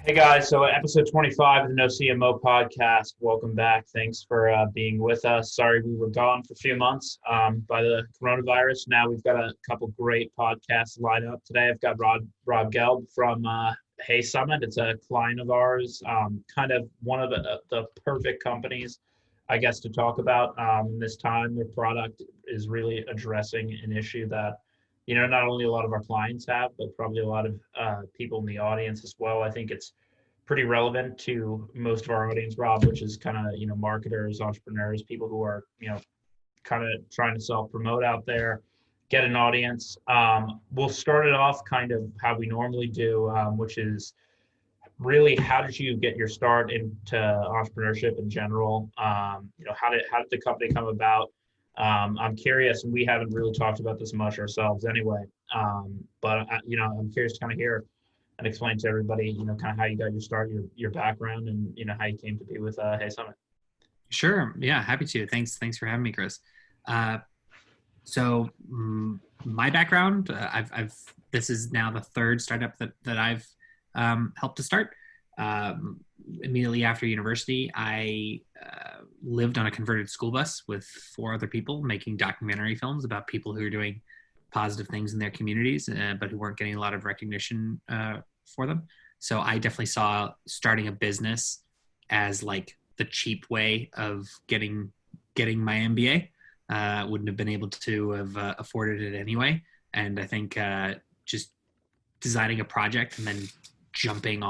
Hey guys, so episode 25 of the No CMO Podcast. Welcome back. Thanks for being with us. Sorry we were gone for a few months by the coronavirus. Now we've got a couple great podcasts lined up today. I've got Rob Gelb from HeySummit. It's a client of ours, kind of one of the perfect companies, I guess, to talk about this time. Their product is really addressing an issue that not only a lot of our clients have, but probably a lot of people in the audience as well. I think it's pretty relevant to most of our audience, Rob, which is kind of, marketers, entrepreneurs, people who are, kind of trying to self-promote out there, get an audience. We'll start it off kind of how we normally do, which is really how did you get your start into entrepreneurship in general? How did the company come about? I'm curious, and we haven't really talked about this much ourselves anyway. But I'm curious to kind of hear and explain to everybody, kind of how you got your start, your background, and how you came to be with HeySummit. Sure. Yeah, happy to. Thanks for having me, Chris. So my background, this is now the third startup that I've helped to start. Immediately after university, I lived on a converted school bus with 4 other people making documentary films about people who are doing positive things in their communities, but who weren't getting a lot of recognition for them. So I definitely saw starting a business as like the cheap way of getting my MBA. Wouldn't have been able to have afforded it anyway. And I think just designing a project and then jumping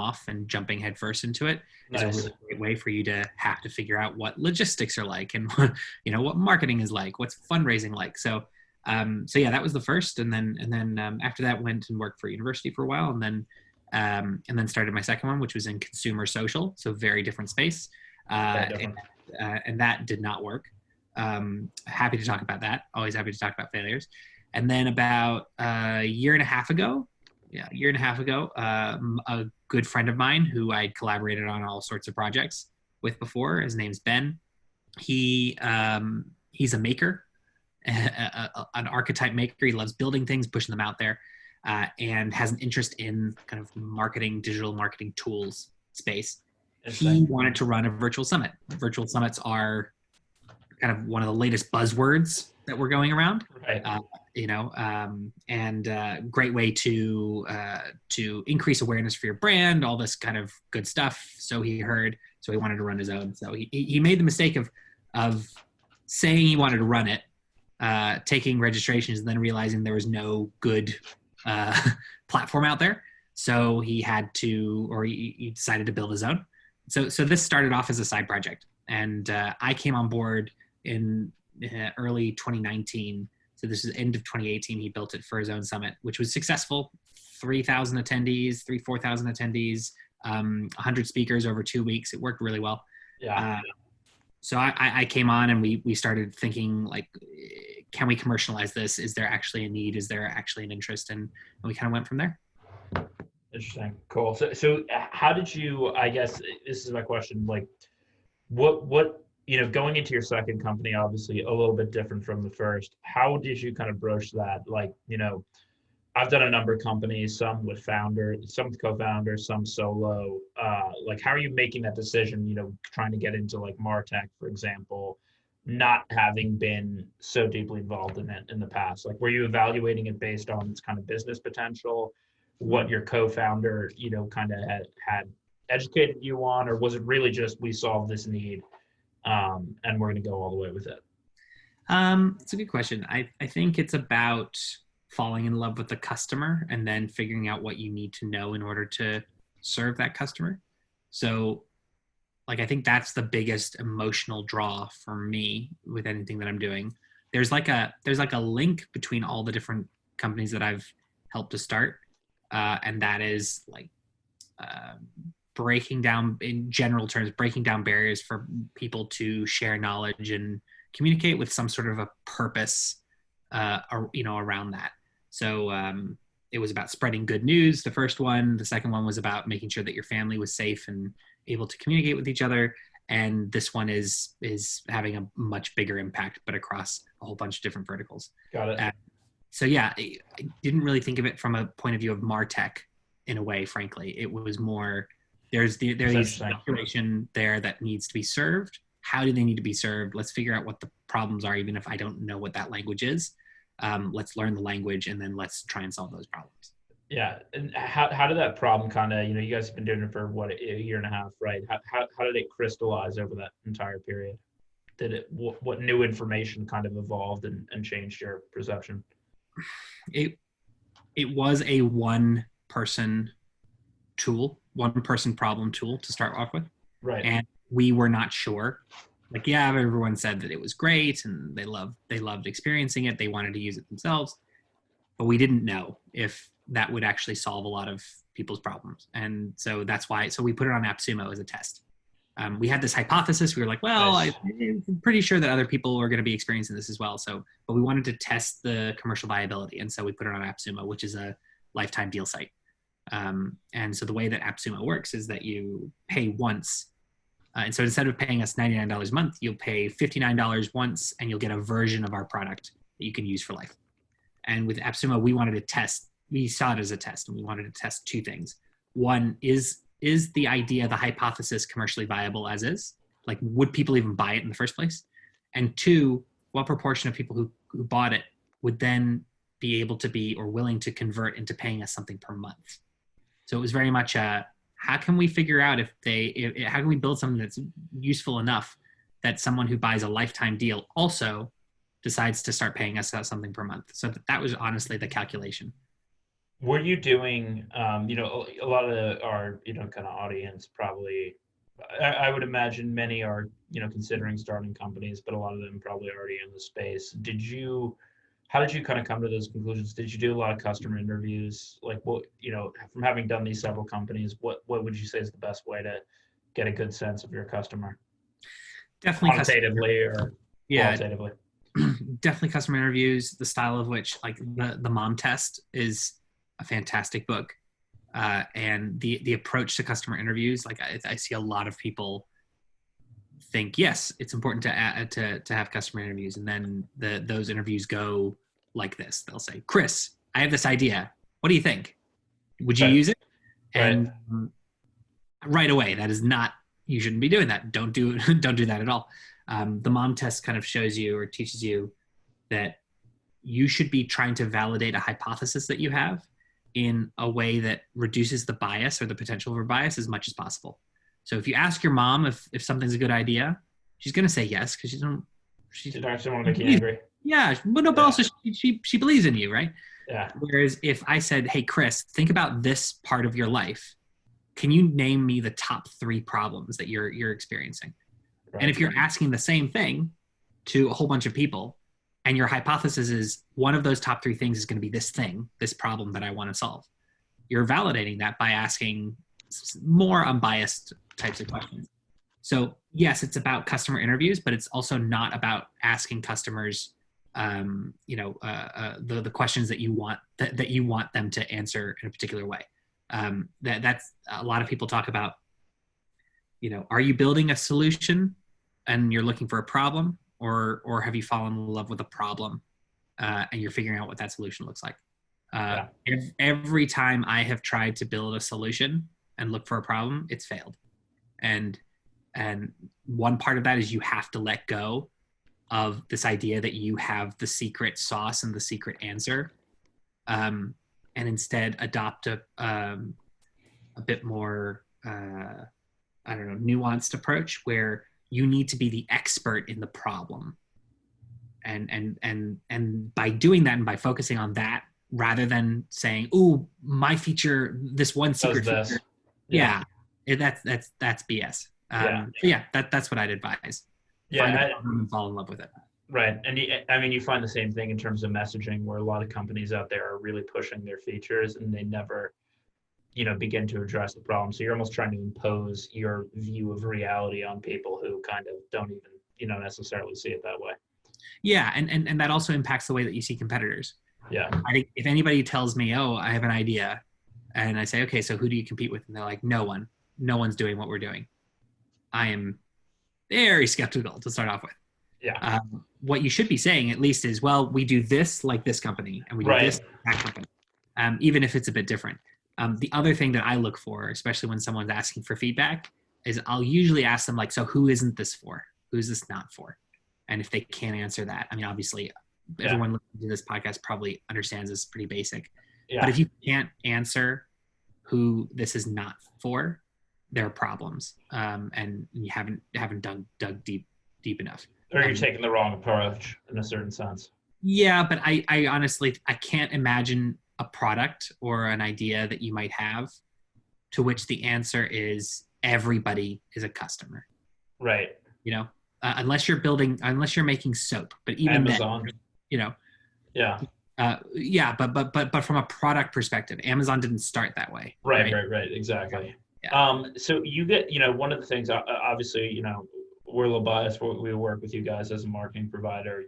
headfirst into it is a really great way for you to have to figure out what logistics are like and what marketing is like, what's fundraising like. So yeah, that was the first, and then after that went and worked for university for a while, and then started my second one, which was in consumer social, so very different space, and that did not work. Happy to talk about that. Always happy to talk about failures. And then about a year and a half ago, a good friend of mine who I'd collaborated on all sorts of projects with before, his name's Ben. He's a maker, an archetype maker. He loves building things, pushing them out there, and has an interest in kind of digital marketing tools space. He wanted to run a virtual summit. Virtual summits are kind of one of the latest buzzwords that were going around, right. Great way to increase awareness for your brand, all this kind of good stuff. So he wanted to run his own. So he made the mistake of saying he wanted to run it, taking registrations, and then realizing there was no good platform out there. So he decided to build his own. So this started off as a side project, and I came on board in early 2019. So this is end of 2018. He built it for his own summit, which was successful. 4,000 attendees, 100 speakers over 2 weeks. It worked really well. Yeah. So I came on, and we started thinking, like, can we commercialize this? Is there actually a need? Is there actually an interest? And we kind of went from there. Interesting. Cool. So how did you, I guess this is my question, like what going into your second company, obviously a little bit different from the first, how did you kind of broach that? Like, I've done a number of companies, some with founders, some with co-founders, some solo. Like, how are you making that decision, trying to get into like MarTech, for example, not having been so deeply involved in it in the past? Like, were you evaluating it based on its kind of business potential, what your co-founder, kind of had educated you on, or was it really just, we solved this need and we're going to go all the way with it? It's a good question. I think it's about falling in love with the customer and then figuring out what you need to know in order to serve that customer. So, like, I think that's the biggest emotional draw for me with anything that I'm doing. There's like a link between all the different companies that I've helped to start, and that is like breaking down, in general terms, breaking down barriers for people to share knowledge and communicate with some sort of a purpose, around that. So it was about spreading good news, the first one. The second one was about making sure that your family was safe and able to communicate with each other. And this one is having a much bigger impact, but across a whole bunch of different verticals. Got it. So yeah, I didn't really think of it from a point of view of MarTech in a way, frankly. It was more, There's That's these interesting. population there that needs to be served. How do they need to be served? Let's figure out what the problems are, even if I don't know what that language is. Let's learn the language, and then let's try and solve those problems. Yeah. And how did that problem kind of, you guys have been doing it for what, a year and a half, right? How did it crystallize over that entire period? What new information kind of evolved and changed your perception? It was a one person problem tool to start off with. Right. And we were not sure. Like, yeah, everyone said that it was great and they loved experiencing it. They wanted to use it themselves, but we didn't know if that would actually solve a lot of people's problems. And so that's why, we put it on AppSumo as a test. We had this hypothesis. We were like, well, Nice. I'm pretty sure that other people are going to be experiencing this as well. But we wanted to test the commercial viability. And so we put it on AppSumo, which is a lifetime deal site. And so the way that AppSumo works is that you pay once. And so instead of paying us $99 a month, you'll pay $59 once and you'll get a version of our product that you can use for life. And with AppSumo, we saw it as a test, and we wanted to test two things. One is the idea, the hypothesis, commercially viable as is? Like, would people even buy it in the first place? And two, what proportion of people who bought it would then be able to be or willing to convert into paying us something per month? So it was very much how can we figure out how can we build something that's useful enough that someone who buys a lifetime deal also decides to start paying us something per month? So that was honestly the calculation. Were you doing, a lot of our, kind of audience probably, I would imagine many are, considering starting companies, but a lot of them probably already in the space. How did you kind of come to those conclusions? Did you do a lot of customer interviews? Like, what, from having done these several companies, what would you say is the best way to get a good sense of your customer? Definitely quantitatively or qualitatively? Definitely customer interviews, the style of which, like the Mom Test is a fantastic book. And the approach to customer interviews, like I see a lot of people think, yes, it's important to have customer interviews. And then those interviews go like this. They'll say, Chris, I have this idea. What do you think? Would you use it? And right away, that is not, you shouldn't be doing that. Don't do that at all. The Mom Test kind of shows you or teaches you that you should be trying to validate a hypothesis that you have in a way that reduces the bias or the potential for bias as much as possible. So if you ask your mom if something's a good idea, she's going to say yes because she doesn't want to make you angry. Yeah, but also she believes in you, right? Yeah. Whereas if I said, hey, Chris, think about this part of your life. Can you name me the top 3 problems that you're experiencing? Right. And if you're asking the same thing to a whole bunch of people, and your hypothesis is one of those top 3 things is going to be this problem that I want to solve, you're validating that by asking more unbiased types of questions. So yes, it's about customer interviews, but it's also not about asking customers, the questions that you want that you want them to answer in a particular way. That's a lot of people talk about. Are you building a solution and you're looking for a problem, or have you fallen in love with a problem and you're figuring out what that solution looks like? Every time I have tried to build a solution and look for a problem, it's failed. And one part of that is you have to let go of this idea that you have the secret sauce and the secret answer, and instead adopt a bit more, nuanced approach where you need to be the expert in the problem. And by doing that and by focusing on that, rather than saying, "Oh, my feature, this one secret feature," that's BS. That's what I'd advise. Find a problem and fall in love with it. Right, and you find the same thing in terms of messaging, where a lot of companies out there are really pushing their features, and they never, begin to address the problem. So you're almost trying to impose your view of reality on people who kind of don't even, necessarily see it that way. Yeah, and that also impacts the way that you see competitors. Yeah. I think if anybody tells me, oh, I have an idea, and I say, okay, so who do you compete with? And they're like, no one's doing what we're doing. I am very skeptical to start off with. Yeah. What you should be saying at least is, well, we do this like this company, and we do this like that company, even if it's a bit different. The other thing that I look for, especially when someone's asking for feedback, is I'll usually ask them like, so who isn't this for? Who's this not for? And if they can't answer that, I mean, obviously everyone listening to this podcast probably understands this pretty basic. Yeah. But if you can't answer who this is not for, there are problems, and you haven't dug deep enough. Or you're taking the wrong approach in a certain sense. Yeah, but I honestly, I can't imagine a product or an idea that you might have to which the answer is everybody is a customer. Right. You know, unless you're making soap, but even Amazon. then, you know. Yeah. But from a product perspective, Amazon didn't start that way. Right. Exactly. Yeah. So you get, one of the things, obviously, we're a little biased. We work with you guys as a marketing provider.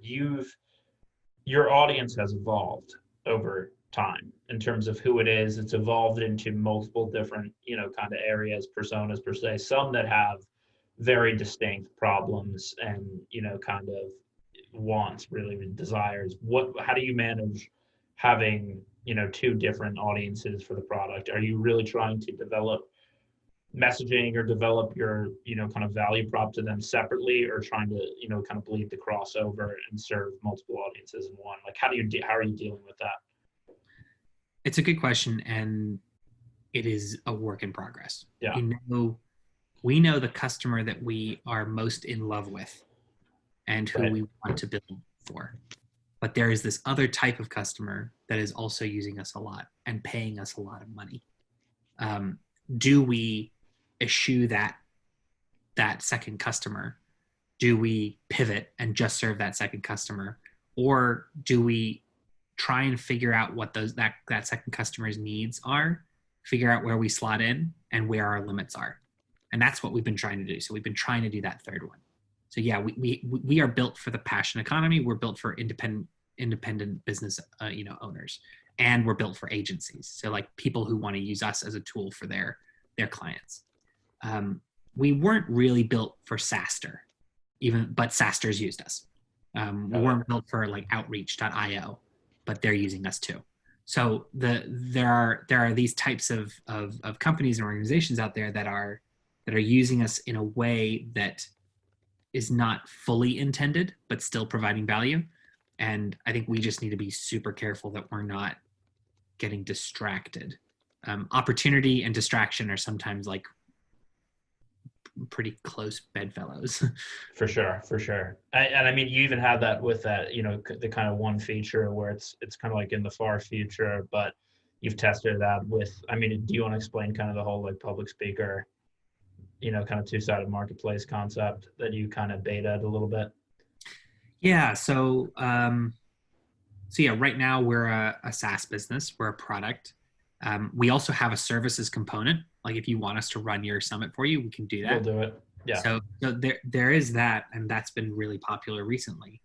Your audience has evolved over time in terms of who it is. It's evolved into multiple different, kind of areas, personas per se, some that have very distinct problems and, kind of wants, really desires. How do you manage having, two different audiences for the product? Are you really trying to develop messaging or develop your, kind of value prop to them separately, or trying to, kind of bleed the crossover and serve multiple audiences in one? Like, how are you dealing with that? It's a good question, and it is a work in progress. Yeah. We know the customer that we are most in love with and who we want to build for. But there is this other type of customer that is also using us a lot and paying us a lot of money. Do we eschew that second customer? Do we pivot and just serve that second customer? Or do we try and figure out what that second customer's needs are, figure out where we slot in and where our limits are? And that's what we've been trying to do. So we've been trying to do that third one. So yeah, we are built for the passion economy. We're built for independent business, owners, and we're built for agencies. So like people who want to use us as a tool for their clients. We weren't really built for SaaStr, but SaaStr's used us. We weren't built for like Outreach.io, but they're using us too. So there are these types of companies and organizations out there that are using us in a way that is not fully intended, but still providing value. And I think we just need to be super careful that we're not getting distracted. Opportunity and distraction are sometimes like pretty close bedfellows. For sure. And I mean, you even had that with that, the kind of one feature where it's kind of like in the far future, but you've tested that with, I mean, do you want to explain kind of the whole like public speaker, kind of two-sided marketplace concept that you kind of betaed a little bit? Yeah. So right now we're a SaaS business. We're a product. We also have a services component. Like if you want us to run your summit for you, we can do that. We'll do it. Yeah. So there is that, and that's been really popular recently,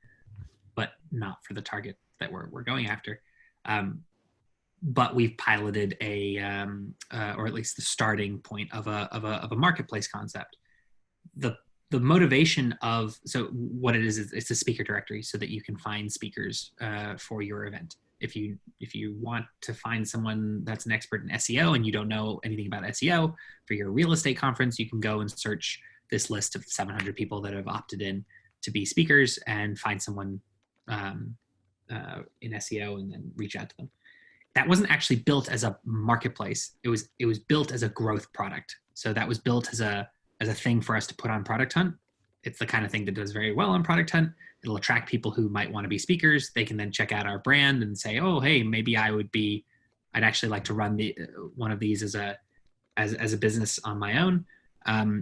but not for the target that we're going after. But we've piloted or at least the starting point of a marketplace concept. The motivation so what it is it's a speaker directory so that you can find speakers for your event. If you want to find someone that's an expert in SEO and you don't know anything about SEO for your real estate conference, you can go and search this list of 700 people that have opted in to be speakers and find someone in SEO and then reach out to them. That wasn't actually built as a marketplace. It was built as a growth product. So that was built as a thing for us to put on Product Hunt. It's the kind of thing that does very well on Product Hunt. It'll attract people who might want to be speakers. They can then check out our brand and say, oh, hey, maybe I'd actually like to run one of these as a business on my own.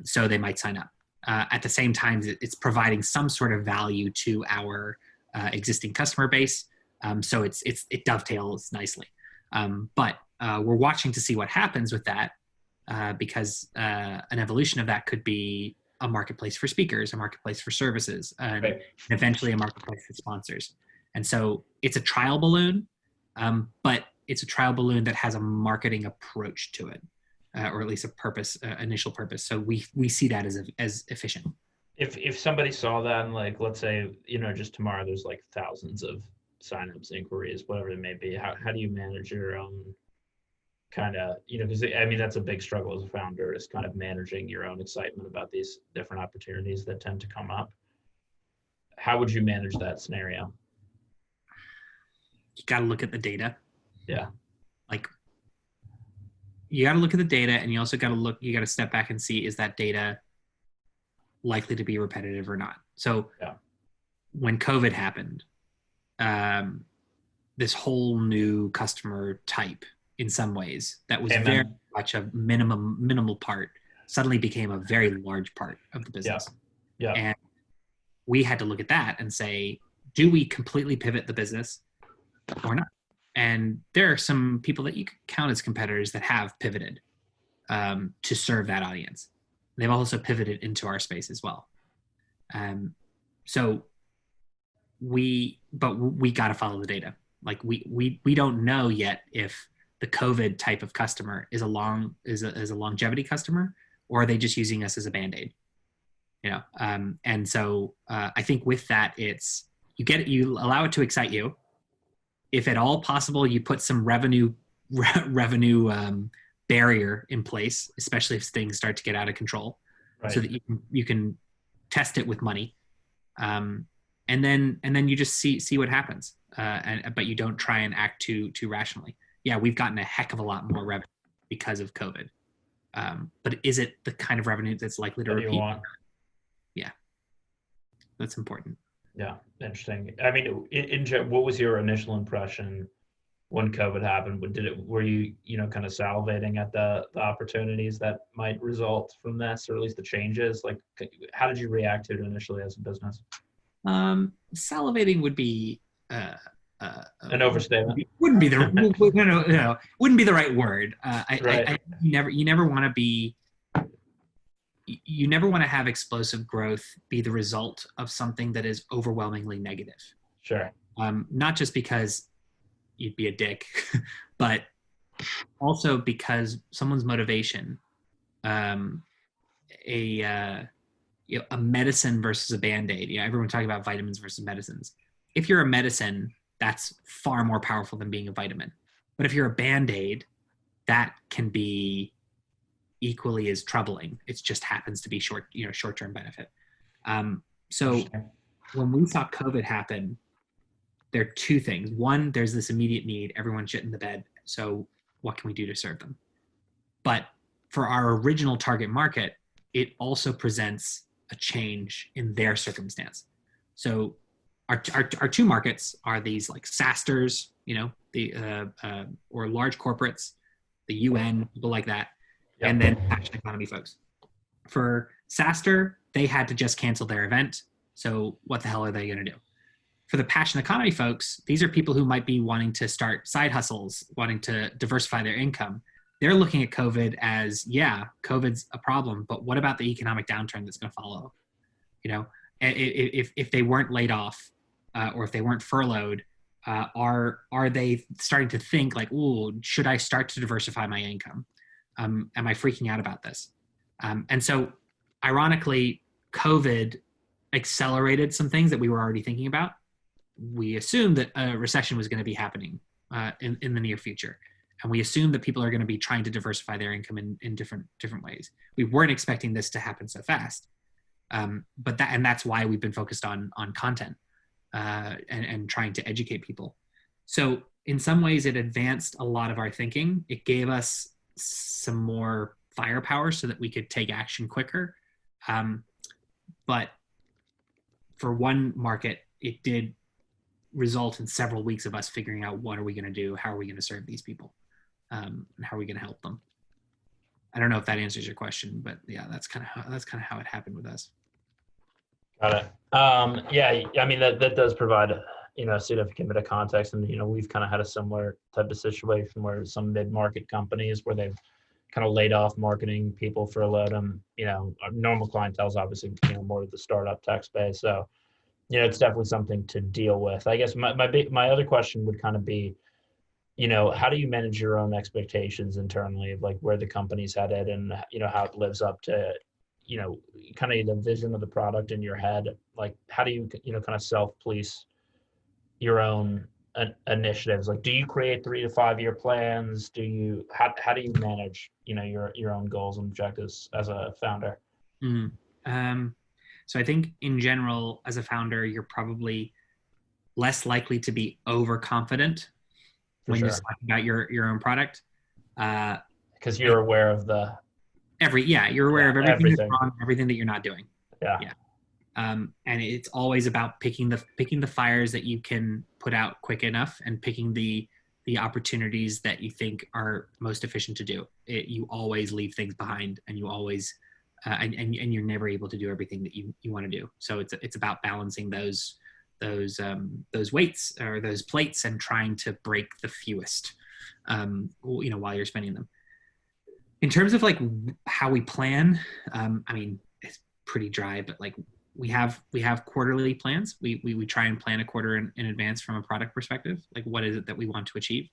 So they might sign up. At the same time, it's providing some sort of value to our existing customer base. So it dovetails nicely. But we're watching to see what happens with that because an evolution of that could be a marketplace for speakers, a marketplace for services, and eventually a marketplace for sponsors. And so it's a trial balloon, but it's a trial balloon that has a marketing approach to it, or at least a purpose, initial purpose. So we see that as efficient. If somebody saw that and like, let's say, just tomorrow, there's like thousands of signups, inquiries, whatever it may be, how do you manage your kind of, because I mean, that's a big struggle as a founder, is kind of managing your own excitement about these different opportunities that tend to come up. How would you manage that scenario? You got to look at the data. Yeah. Like, you got to look at the data, and you also got to step back and see, is that data likely to be repetitive or not? So when COVID happened, this whole new customer type, in some ways, that was very much a minimal part, suddenly became a very large part of the business. Yeah. And we had to look at that and say, do we completely pivot the business or not? And there are some people that you could count as competitors that have pivoted to serve that audience. They've also pivoted into our space as well. So we got to follow the data. Like we don't know yet if the COVID type of customer is a longevity customer, or are they just using us as a Band-Aid? And so I think with that, it's you allow it to excite you. If at all possible, you put some revenue barrier in place, especially if things start to get out of control, right, so that you can test it with money, and then you just see what happens. But you don't try and act too rationally. Yeah, we've gotten a heck of a lot more revenue because of COVID, but is it the kind of revenue that's likely to repeat? Yeah, that's important. Yeah, interesting. I mean, what was your initial impression when COVID happened? Were you kind of salivating at the opportunities that might result from this, or at least the changes? Like, how did you react to it initially as a business? Salivating would be an overstatement. Wouldn't be wouldn't be the right word. Right. You never want to be. You never want to have explosive growth be the result of something that is overwhelmingly negative. Sure. Not just because you'd be a dick, but also because someone's motivation, a medicine versus a Band-Aid. Everyone talking about vitamins versus medicines. If you're a medicine, that's far more powerful than being a vitamin. But if you're a Band-Aid, that can be equally as troubling. It just happens to be short-term benefit. So when we saw COVID happen, there are two things. One, there's this immediate need. Everyone's shit in the bed. So what can we do to serve them? But for our original target market, it also presents a change in their circumstance. So our two markets are these like SaaSters, or large corporates, the UN, people like that. Yep. And then passion economy folks. For SaaSter, they had to just cancel their event. So what the hell are they going to do? For the passion economy folks, these are people who might be wanting to start side hustles, wanting to diversify their income. They're looking at COVID as, yeah, COVID's a problem, but what about the economic downturn that's going to follow? If they weren't laid off or if they weren't furloughed, are they starting to think like, ooh, should I start to diversify my income? Am I freaking out about this? And so, ironically, COVID accelerated some things that we were already thinking about. We assumed that a recession was going to be happening in the near future. And we assumed that people are going to be trying to diversify their income in different ways. We weren't expecting this to happen so fast. But that's why we've been focused on content and trying to educate people. So in some ways, it advanced a lot of our thinking. It gave us some more firepower so that we could take action quicker. But for one market, it did result in several weeks of us figuring out what are we going to do, how are we going to serve these people, and how are we going to help them. I don't know if that answers your question, but yeah, that's kind of how it happened with us. Got it. Yeah, I mean that does provide a significant bit of context, and we've kind of had a similar type of situation where some mid-market companies where they've kind of laid off marketing people, furloughed them. Our normal clientele is obviously more of the startup tech space, so it's definitely something to deal with. I guess my other question would kind of be, how do you manage your own expectations internally of like where the company's headed and how it lives up to kind of the vision of the product in your head? Like, how do you kind of self-police your own initiatives? Like, do you create 3 to 5 year plans? How do you manage, your own goals and objectives as a founder? Mm. So I think in general, as a founder, you're probably less likely to be overconfident when you're talking about your own product. Because you're aware of you're aware of everything that's wrong, everything that you're not doing. Yeah. And it's always about picking the fires that you can put out quick enough, and picking the opportunities that you think are most efficient to do. You always leave things behind, and you always and you're never able to do everything that you want to do. So it's about balancing those weights or those plates, and trying to break the fewest, while you're spending them. In terms of like how we plan, I mean, it's pretty dry, but like we have quarterly plans. We try and plan a quarter in advance from a product perspective. Like, what is it that we want to achieve?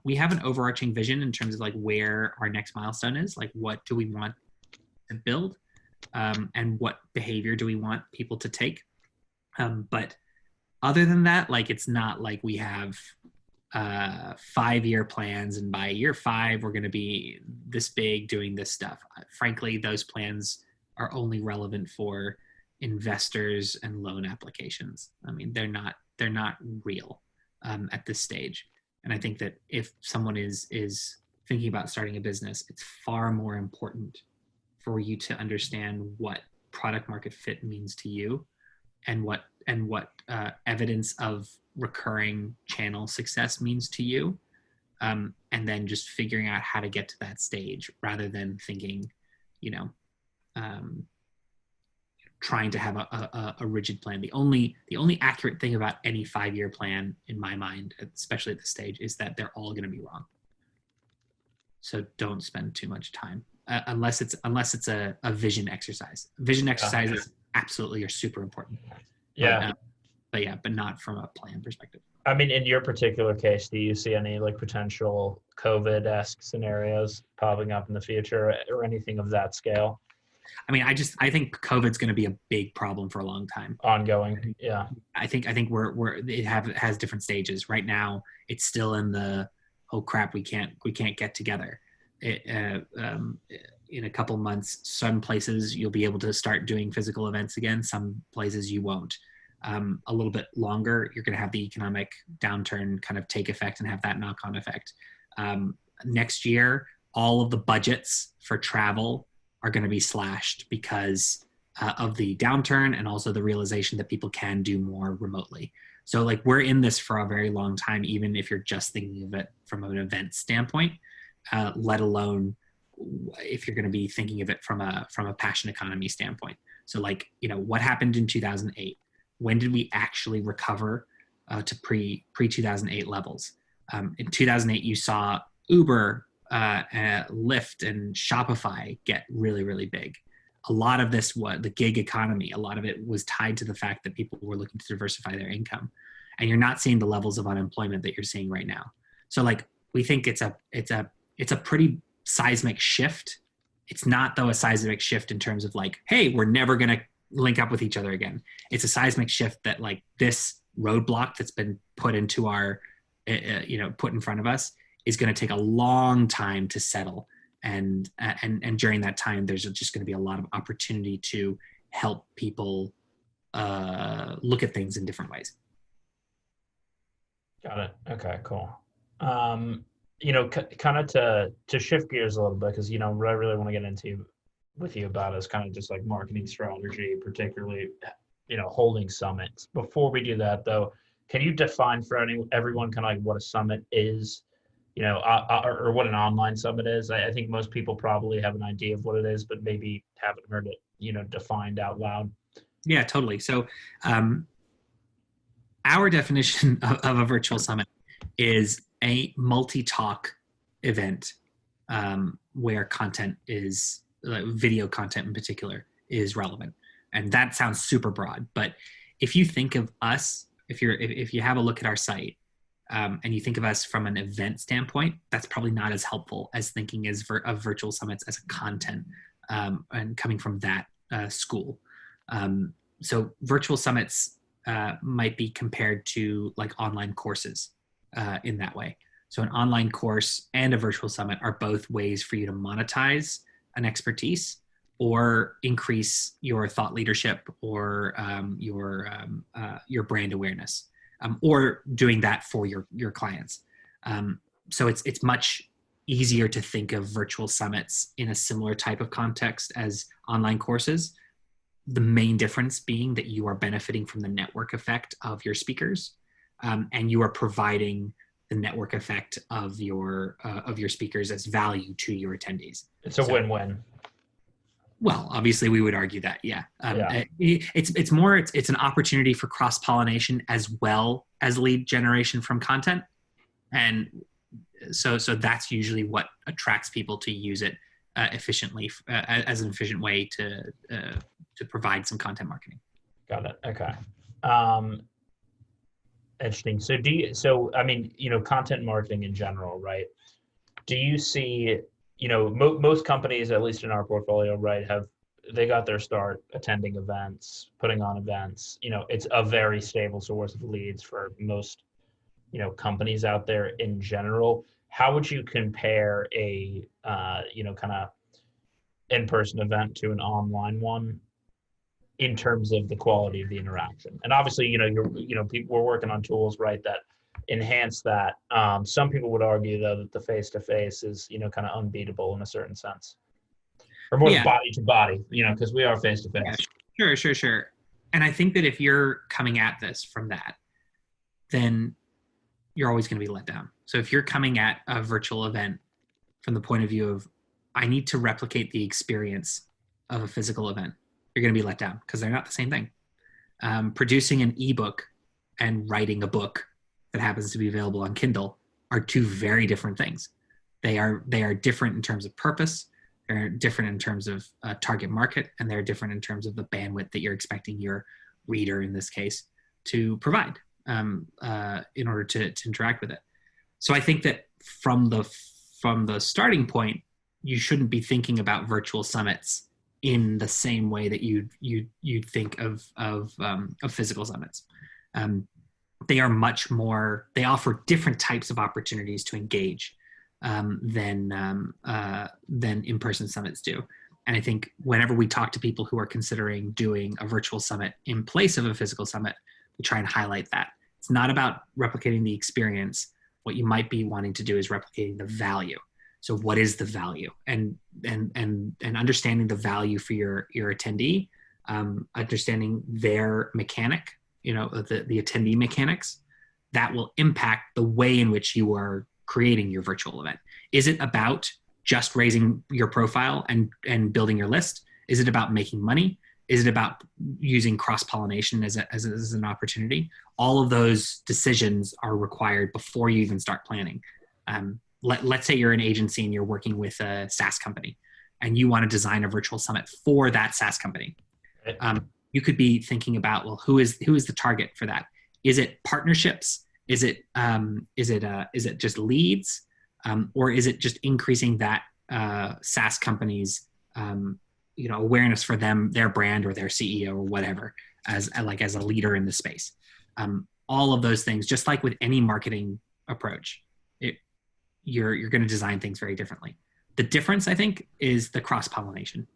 We have an overarching vision in terms of like where our next milestone is. Like, what do we want to build, and what behavior do we want people to take? But other than that, like, it's not like we have 5-year plans, and by year 5 we're going to be this big doing this stuff. Frankly, those plans are only relevant for investors and loan applications. I mean, they're not real at this stage. And I think that if someone is thinking about starting a business, it's far more important for you to understand what product market fit means to you, and what evidence of recurring channel success means to you, and then just figuring out how to get to that stage, rather than thinking, trying to have a rigid plan. The only accurate thing about any 5-year plan, in my mind, especially at this stage, is that they're all going to be wrong. So don't spend too much time, unless it's a vision exercise. Vision exercises absolutely are super important. Yeah. But not from a plan perspective. I mean, in your particular case, do you see any like potential COVID-esque scenarios popping up in the future, or anything of that scale? I mean, I think COVID's going to be a big problem for a long time. Ongoing. Yeah. I think it has different stages. Right now, it's still in the, oh crap, we can't get together. In a couple months, some places you'll be able to start doing physical events again. Some places you won't. A little bit longer, you're going to have the economic downturn kind of take effect and have that knock-on effect. Next year, all of the budgets for travel are going to be slashed because of the downturn, and also the realization that people can do more remotely. So like, we're in this for a very long time, even if you're just thinking of it from an event standpoint, let alone if you're going to be thinking of it from a passion economy standpoint. So like, what happened in 2008? When did we actually recover to pre-2008 levels? In 2008, you saw Uber, Lyft, and Shopify get really, really big. A lot of this was the gig economy. A lot of it was tied to the fact that people were looking to diversify their income, and you're not seeing the levels of unemployment that you're seeing right now. So like, we think it's a pretty seismic shift. It's not, though, a seismic shift in terms of like, hey, we're never going to link up with each other again. It's a seismic shift that like this roadblock that's been put into our, put in front of us, is going to take a long time to settle. And during that time, there's just going to be a lot of opportunity to help people look at things in different ways. Got it. Okay, cool. Kind of to shift gears a little bit, because, what I really want to get into with you about is kind of just like marketing strategy, particularly, holding summits. Before we do that, though, can you define for everyone kind of like what a summit is, or what an online summit is? I think most people probably have an idea of what it is, but maybe haven't heard it, defined out loud. Yeah, totally. So our definition of a virtual summit is a multi-talk event where content is, video content in particular, is relevant. And that sounds super broad, but if you think of us, if you have a look at our site, and you think of us from an event standpoint, that's probably not as helpful as thinking of virtual summits as a content, and coming from that school. So virtual summits might be compared to like online courses in that way. So an online course and a virtual summit are both ways for you to monetize an expertise or increase your thought leadership or your brand awareness, or doing that for your clients. So it's much easier to think of virtual summits in a similar type of context as online courses. The main difference being that you are benefiting from the network effect of your speakers, and you are providing the network effect of your speakers as value to your attendees. It's a win-win. Well, obviously, we would argue that, yeah. Yeah. It's an opportunity for cross-pollination as well as lead generation from content, and so that's usually what attracts people to use it efficiently as an efficient way to provide some content marketing. Got it. Okay. Interesting. So I mean, content marketing in general, right? Do you see, most companies, at least in our portfolio, right, they got their start attending events, putting on events. It's a very stable source of leads for most, companies out there in general. How would you compare a, kind of in-person event to an online one in terms of the quality of the interaction? And obviously, people, we're working on tools, right, that enhance that. Some people would argue, though, that the face-to-face is, kind of unbeatable in a certain sense, or more body to body, because we are face-to-face. Yeah, sure. And I think that if you're coming at this from that, then you're always going to be let down. So if you're coming at a virtual event from the point of view of, I need to replicate the experience of a physical event, you're going to be let down because they're not the same thing. Producing an ebook and writing a book that happens to be available on Kindle are two very different things. They are different in terms of purpose. They're different in terms of target market, and they're different in terms of the bandwidth that you're expecting your reader, in this case, to provide in order to interact with it. So I think that from the starting point, you shouldn't be thinking about virtual summits in the same way that you'd think of physical summits. They are much more. They offer different types of opportunities to engage than in-person summits do. And I think whenever we talk to people who are considering doing a virtual summit in place of a physical summit, we try and highlight that it's not about replicating the experience. What you might be wanting to do is replicating the value. So what is the value, and understanding the value for your attendee, understanding their mechanic, the attendee mechanics, that will impact the way in which you are creating your virtual event. Is it about just raising your profile and building your list? Is it about making money? Is it about using cross-pollination as an opportunity? All of those decisions are required before you even start planning. Let's say you're an agency and you're working with a SaaS company and you want to design a virtual summit for that SaaS company. You could be thinking about, well, who is the target for that? Is it partnerships? Is it just leads? Or is it just increasing that SaaS company's awareness for them, their brand or their CEO or whatever, as a leader in the space? All of those things, just like with any marketing approach, you're going to design things very differently. The difference, I think, is the cross-pollination.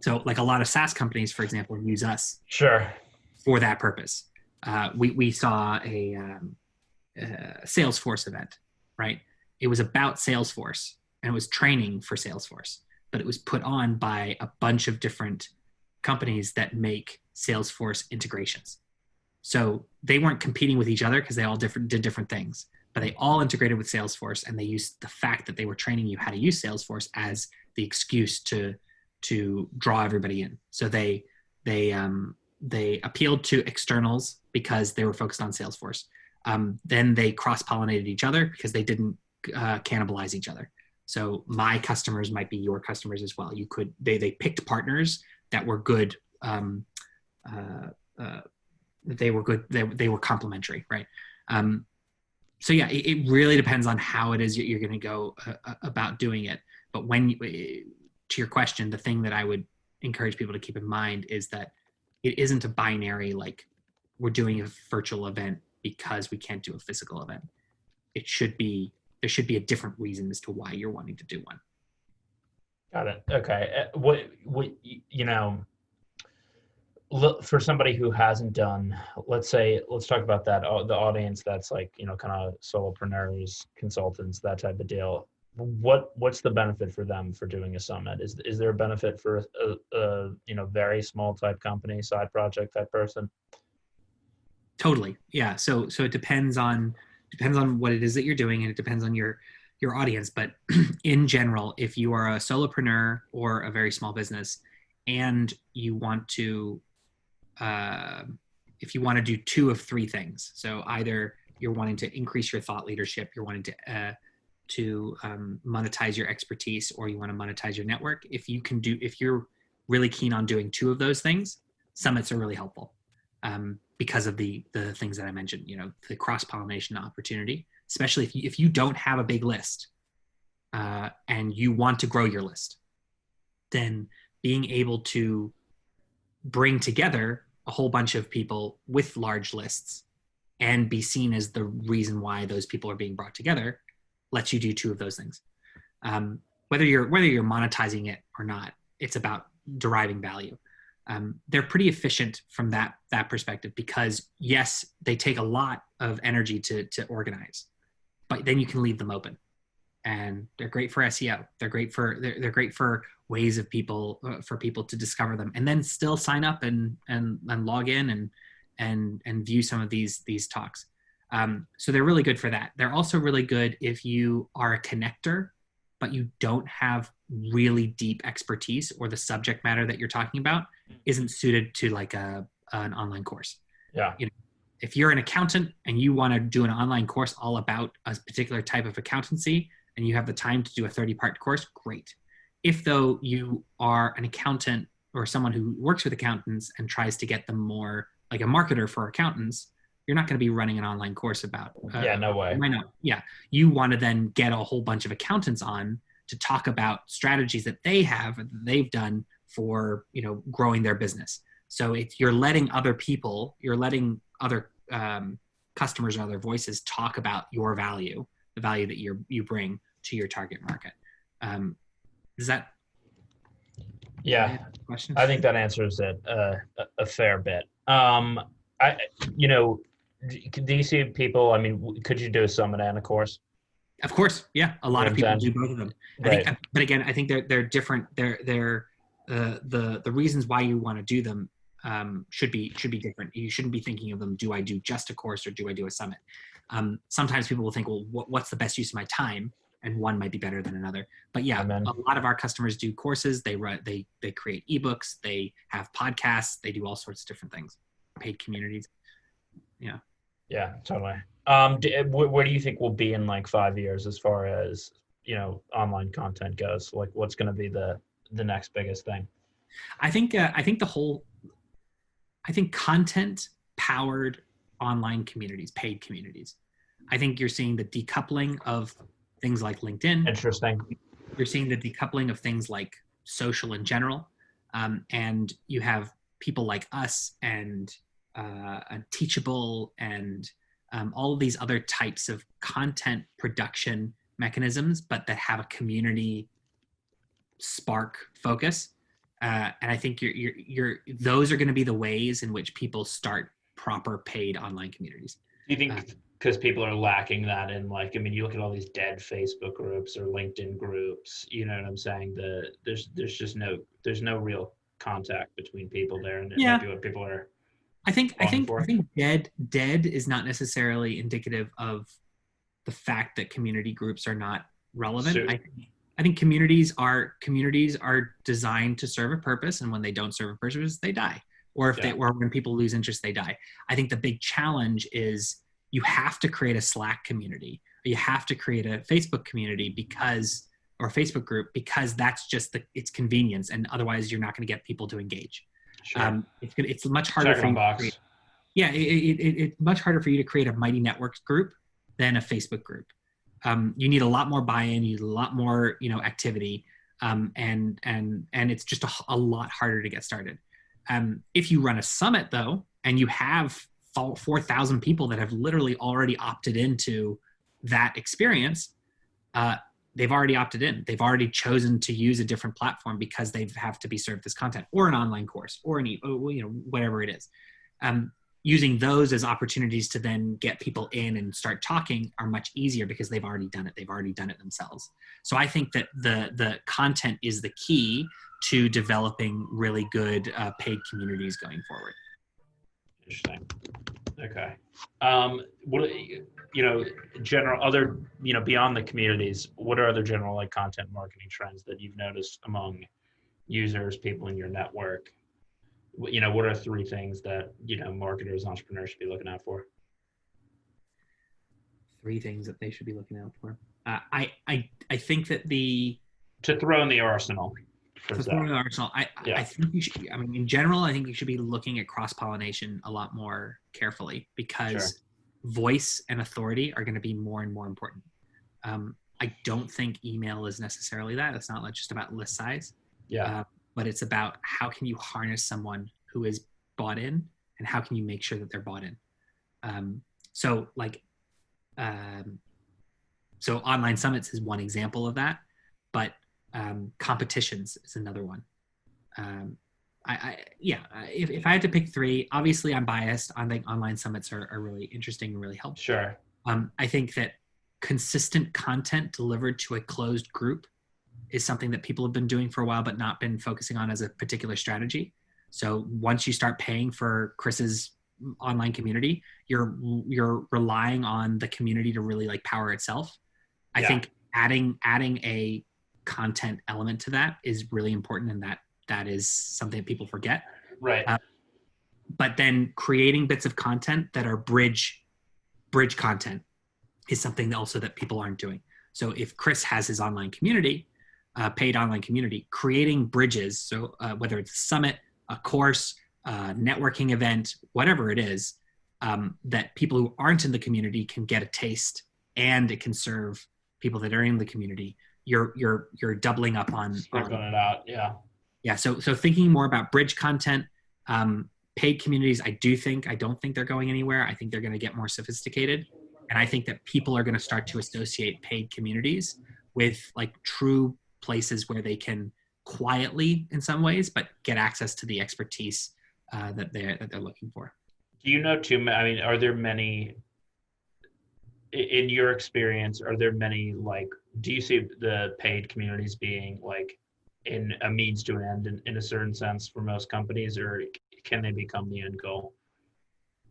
So like a lot of SaaS companies, for example, use us for that purpose. We saw a Salesforce event, right? It was about Salesforce and it was training for Salesforce, but it was put on by a bunch of different companies that make Salesforce integrations. So they weren't competing with each other because they all did different things, but they all integrated with Salesforce, and they used the fact that they were training you how to use Salesforce as the excuse to draw everybody in. So they appealed to externals because they were focused on Salesforce. Then they cross-pollinated each other because they didn't cannibalize each other. So my customers might be your customers as well. They picked partners that were good. They were good. They were complementary, right? So yeah, it really depends on how it is you're going to go about doing it. But to your question, the thing that I would encourage people to keep in mind is that it isn't a binary, like we're doing a virtual event because we can't do a physical event. There should be a different reason as to why you're wanting to do one. Got it. Okay. What for somebody who hasn't done, let's talk about that, the audience that's like, kind of solopreneurs, consultants, that type of deal. What's the benefit for them for doing a summit? Is there a benefit for a very small type company, side project type person? Totally. Yeah. So it depends on what it is that you're doing, and it depends on your audience. But in general, if you are a solopreneur or a very small business and you want to, if you want to do two of three things, so either you're wanting to increase your thought leadership, you're wanting to monetize your expertise, or you want to monetize your network. If you're really keen on doing two of those things, summits are really helpful. Because of the things that I mentioned, the cross-pollination opportunity, especially if you don't have a big list and you want to grow your list, then being able to bring together a whole bunch of people with large lists and be seen as the reason why those people are being brought together lets you do two of those things. Whether you're monetizing it or not, it's about deriving value. They're pretty efficient from that perspective, because yes, they take a lot of energy to organize, but then you can leave them open, and they're great for SEO. They're great for ways of people for people to discover them, and then still sign up and log in and view some of these talks. So they're really good for that. They're also really good if you are a connector, but you don't have really deep expertise, or the subject matter that you're talking about isn't suited to like an online course. Yeah. If you're an accountant and you want to do an online course all about a particular type of accountancy, and you have the time to do a 30-part course, great. If though you are an accountant or someone who works with accountants and tries to get them more like a marketer for accountants, you're not going to be running an online course about. No way. Why not? Yeah. You want to then get a whole bunch of accountants on to talk about strategies that they've done for, growing their business. So you're letting other customers and other voices talk about your value, the value that you bring to your target market. Is that? Yeah. Question? I think that answers it a fair bit. Do you see people, could you do a summit and a course? Of course. Yeah. A lot of people do both of them. Right. I think they're different. They're the reasons why you want to do them should be different. You shouldn't be thinking of them, do I do just a course or do I do a summit? Sometimes people will think, well, what's the best use of my time? And one might be better than another. But yeah, Amen. A lot of our customers do courses. They create ebooks. They have podcasts. They do all sorts of different things. Paid communities. Yeah. Yeah, totally. Where do you think we'll be in like 5 years as far as, online content goes? Like, what's going to be the next biggest thing? I think content powered online communities, paid communities. I think you're seeing the decoupling of things like LinkedIn. Interesting. You're seeing the decoupling of things like social in general. And you have people like us and Teachable and all of these other types of content production mechanisms, but that have a community spark focus. And I think those are going to be the ways in which people start proper paid online communities. Do you think because people are lacking that in you look at all these dead Facebook groups or LinkedIn groups, you know what I'm saying? There's no real contact between people there, and yeah. Maybe what people are. I think dead is not necessarily indicative of the fact that community groups are not relevant. Sure. I think communities are designed to serve a purpose, and when they don't serve a purpose, they die. Or when people lose interest, they die. I think the big challenge is you have to create a Slack community, or you have to create a Facebook community or Facebook group, because that's just it's convenience, and otherwise you're not going to get people to engage. Sure. It's much harder for you to create. Yeah, it's much harder for you to create a Mighty Networks group than a Facebook group. You need a lot more buy-in, you need a lot more activity, and it's just a lot harder to get started. If you run a summit though, and you have 4,000 people that have literally already opted into that experience. They've already opted in. They've already chosen to use a different platform because they have to be served this content, or an online course, or whatever it is. Using those as opportunities to then get people in and start talking are much easier because they've already done it. They've already done it themselves. So I think that the content is the key to developing really good paid communities going forward. Interesting. Okay. What, general other, beyond the communities, what are other general like content marketing trends that you've noticed among users, people in your network? What are 3 things that, marketers, entrepreneurs should be looking out for? 3 things that they should be looking out for. I think that to throw in the arsenal. I think you should. I mean, in general, I think you should be looking at cross-pollination a lot more carefully, because voice and authority are going to be more and more important. I don't think email is necessarily that. It's not just about list size. But it's about how can you harness someone who is bought in, and how can you make sure that they're bought in. So online summits is one example of that, but competitions is another one. If I had to pick 3, obviously I'm biased. I think online summits are really interesting and really helpful. Sure. I think that consistent content delivered to a closed group is something that people have been doing for a while, but not been focusing on as a particular strategy. So once you start paying for Chris's online community, you're relying on the community to really power itself. I think adding a content element to that is really important, and that is something that people forget. Right. But then creating bits of content that are bridge content is something also that people aren't doing. So if Chris has his online community, paid online community, creating bridges. So whether it's a summit, a course, a networking event, whatever it is, that people who aren't in the community can get a taste, and it can serve people that are in the community. You're doubling up on sprinkling it out. Yeah. So thinking more about bridge content, paid communities. I don't think they're going anywhere. I think they're going to get more sophisticated, and I think that people are going to start to associate paid communities with true places where they can quietly, in some ways, but get access to the expertise that they're looking for. Do you know too? I mean, are there many, in your experience, are there many do you see the paid communities being in a means to an end in a certain sense for most companies, or can they become the end goal?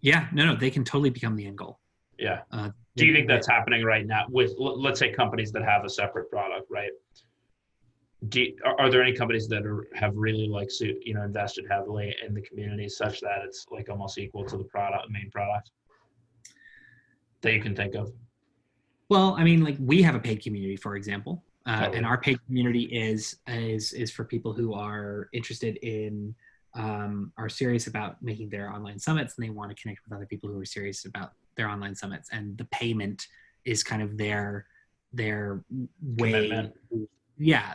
Yeah, no, they can totally become the end goal. Yeah. Do you think that's happening right now with, let's say, companies that have a separate product, right? Are there any companies that have really invested heavily in the community such that it's almost equal to the main product that you can think of? Well, I mean, we have a paid community, for example, and our paid community is for people who are interested in, are serious about making their online summits, and they want to connect with other people who are serious about their online summits. And the payment is kind of their way. Commitment.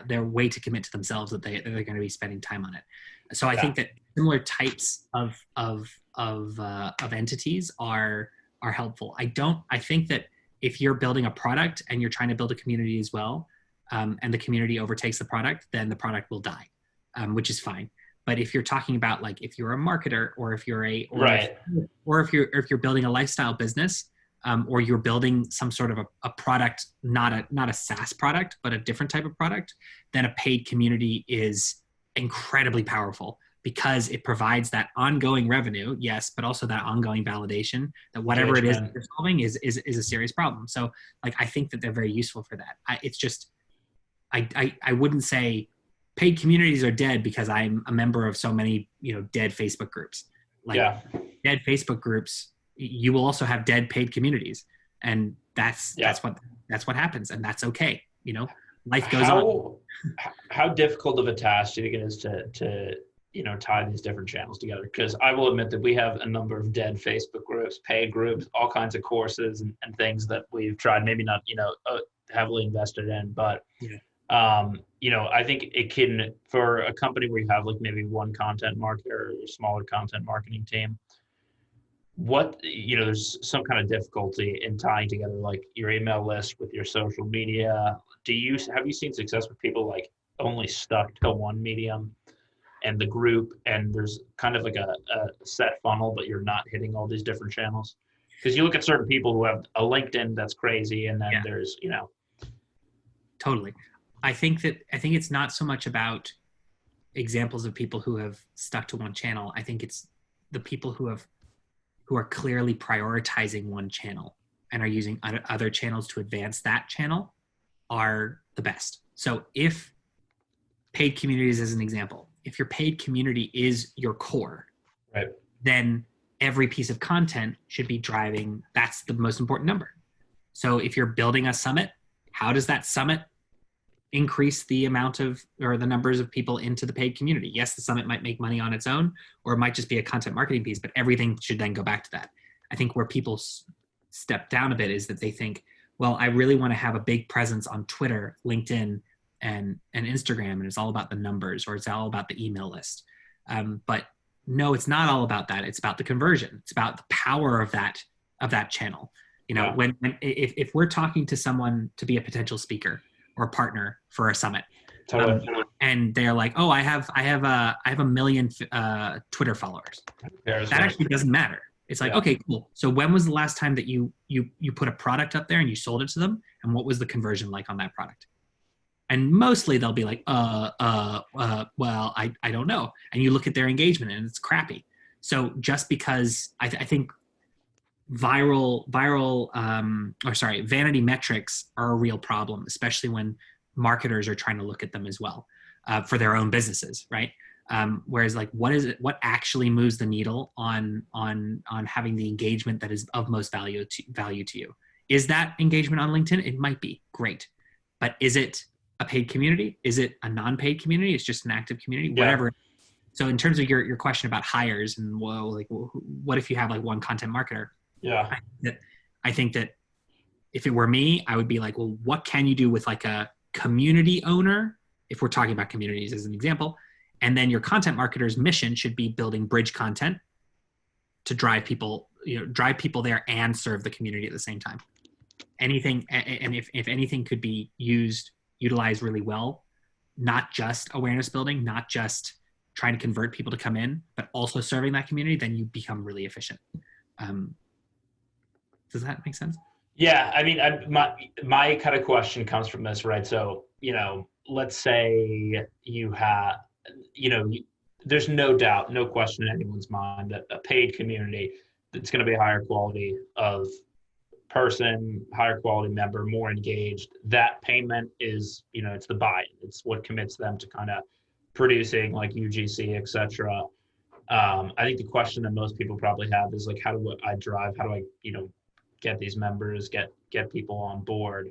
Their way to commit to themselves that they're going to be spending time on it. So I think that similar types of entities are helpful. I think that if you're building a product and you're trying to build a community as well, and the community overtakes the product, then the product will die, which is fine. But if you're talking about if you're a marketer, or if you're if you're building a lifestyle business, or you're building some sort of a product, not a SaaS product, but a different type of product, then a paid community is incredibly powerful, because it provides that ongoing revenue, yes, but also that ongoing validation that whatever it is that you're solving is a serious problem. So I think that they're very useful for that. I wouldn't say paid communities are dead because I'm a member of so many, dead Facebook groups. Dead Facebook groups, you will also have dead paid communities, and that's what happens, and that's okay. Life goes on. How difficult of a task do you think it is to tie these different channels together? Because I will admit that we have a number of dead Facebook groups, paid groups, all kinds of courses and things that we've tried, maybe not heavily invested in, but I think it can, for a company where you have maybe one content marketer or a smaller content marketing team, there's some kind of difficulty in tying together like your email list with your social media. Have you seen success with people like only stuck to one medium and the group, and there's kind of like a set funnel, but you're not hitting all these different channels? Because you look at certain people who have a LinkedIn that's crazy, and then there's, Totally. I think it's not so much about examples of people who have stuck to one channel. I think it's the people who are clearly prioritizing one channel and are using other channels to advance that channel are the best. So if paid communities as an example, if your paid community is your core, right, then every piece of content should be driving, that's the most important number. So if you're building a summit, how does that summit increase the amount of, or the numbers of people into the paid community? Yes, the summit might make money on its own, or it might just be a content marketing piece, but everything should then go back to that. I think where people step down a bit is that they think, well, I really want to have a big presence on Twitter, LinkedIn, and Instagram, and it's all about the numbers, or it's all about the email list. But no, it's not all about that. It's about the conversion. It's about the power of that channel. If we're talking to someone to be a potential speaker or partner for a summit, totally. And they're like, oh, I have a million Twitter followers. That actually doesn't matter. It's like, okay, cool. So when was the last time that you put a product up there and you sold it to them, and what was the conversion like on that product? And mostly they'll be like, well, I don't know. And you look at their engagement and it's crappy. So just because I think vanity metrics are a real problem, especially when marketers are trying to look at them as well for their own businesses, right? Whereas like, what actually moves the needle on having the engagement that is of most value to you? Is that engagement on LinkedIn? It might be great, but is it a paid community? Is it a non-paid community? It's just an active community, whatever. So in terms of your question about hires and what if you have like one content marketer? Yeah. I think that if it were me, I would be like, well, what can you do with like a community owner? If we're talking about communities as an example, and then your content marketer's mission should be building bridge content to drive people there and serve the community at the same time. Anything, and if anything could be utilized really well, not just awareness building, not just trying to convert people to come in, but also serving that community, then you become really efficient. Does that make sense? Yeah. I mean, my kind of question comes from this, right? So, let's say you have, there's no doubt, no question in anyone's mind that a paid community, it's going to be a higher quality of person, higher quality member, more engaged. That payment is, it's the buy-in. It's what commits them to kind of producing like UGC, et cetera. I think the question that most people probably have is like, how do I get these members, get people on board?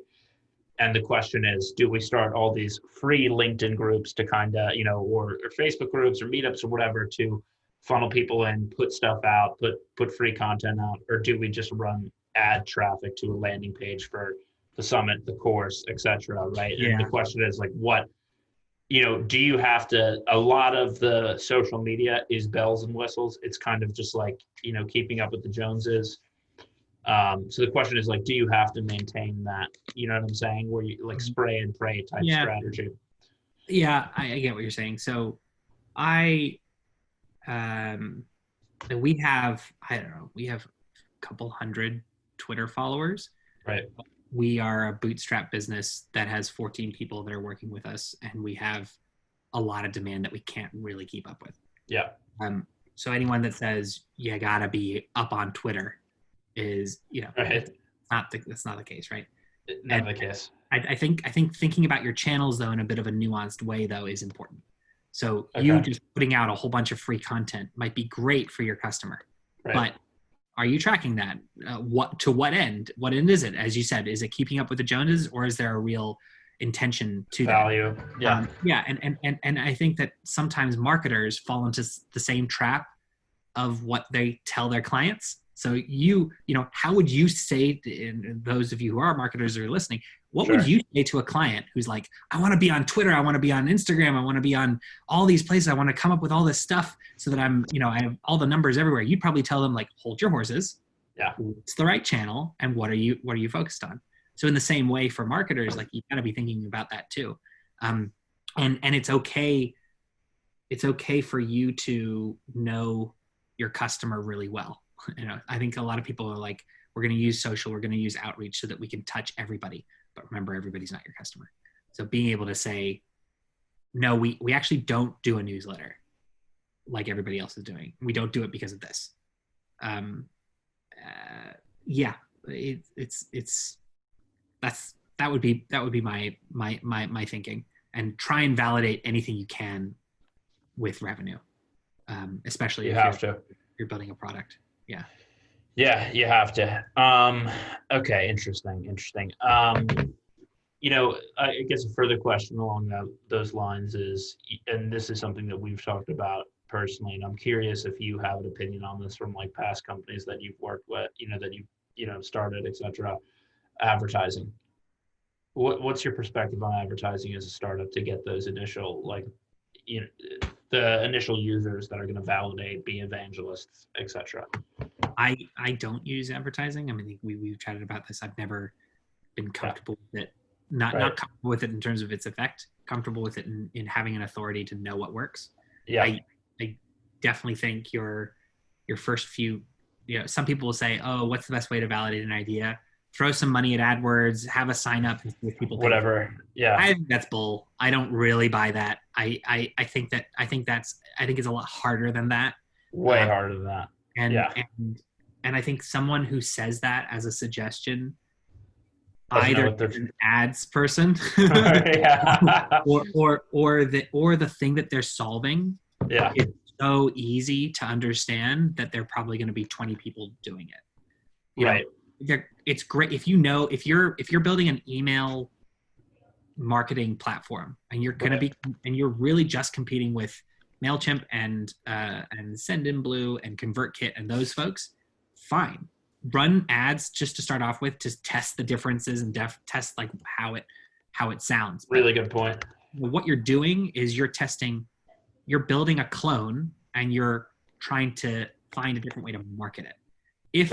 And the question is, do we start all these free LinkedIn groups to kind of, or Facebook groups or meetups or whatever to funnel people in, put stuff out, put free content out, or do we just run ad traffic to a landing page for the summit, the course, et cetera, right? Yeah. And the question is like, what, do you have to, a lot of the social media is bells and whistles. It's kind of just like, keeping up with the Joneses. So the question is like, do you have to maintain that, you know what I'm saying? Where you like spray and pray type strategy. Yeah, I get what you're saying. So we have a couple hundred Twitter followers. Right. We are a bootstrap business that has 14 people that are working with us, and we have a lot of demand that we can't really keep up with. Yeah. So anyone that says you gotta be up on Twitter is, right. That's not the case, right? Not the case. I think thinking about your channels though in a bit of a nuanced way though is important. So you just putting out a whole bunch of free content might be great for your customer, right. But are you tracking that? To what end? What end is it? As you said, is it keeping up with the Joneses, or is there a real intention to value? That? And I think that sometimes marketers fall into the same trap of what they tell their clients So how would you say, and those of you who are marketers or listening, what Sure. would you say to a client who's like, I want to be on Twitter, I want to be on Instagram, I want to be on all these places, I want to come up with all this stuff so that I have all the numbers everywhere. You'd probably tell them, like, hold your horses. Yeah. It's the right channel, and what are you focused on? So in the same way for marketers, like, you got to be thinking about that too. And it's okay. It's okay for you to know your customer really well. I think a lot of people are like, we're going to use social, we're going to use outreach so that we can touch everybody. But remember, everybody's not your customer. So being able to say, no, we actually don't do a newsletter like everybody else is doing. We don't do it because of this. That would be my thinking, and try and validate anything you can with revenue, especially if you're building a product. Yeah. Yeah, you have to. Okay, interesting. I guess a further question along those lines is, and this is something that we've talked about personally, and I'm curious if you have an opinion on this from like past companies that you've worked with, that you've started, etc. Advertising. What's your perspective on advertising as a startup to get those initial, the initial users that are going to validate, be evangelists, etc.? I don't use advertising. I mean, we've chatted about this. I've never been comfortable with it. Not comfortable with it in terms of its effect. Comfortable with it in having an authority to know what works. Yeah. I definitely think your first few, some people will say, oh, what's the best way to validate an idea? Throw some money at AdWords, have a sign up, and see if people whatever. Yeah. I think that's bull. I don't really buy that. I think it's a lot harder than that. Way harder than that. And I think someone who says that as a suggestion, Doesn't either an ads person or the thing that they're solving is so easy to understand that they're probably going to be 20 people doing it. Right. It's great if you're building an email marketing platform and you're going to be, and you're really just competing with MailChimp and Sendinblue and ConvertKit and those folks, fine. Run ads just to start off with, to test the differences and test like how it sounds. Really good point. What you're doing is you're building a clone and you're trying to find a different way to market it. If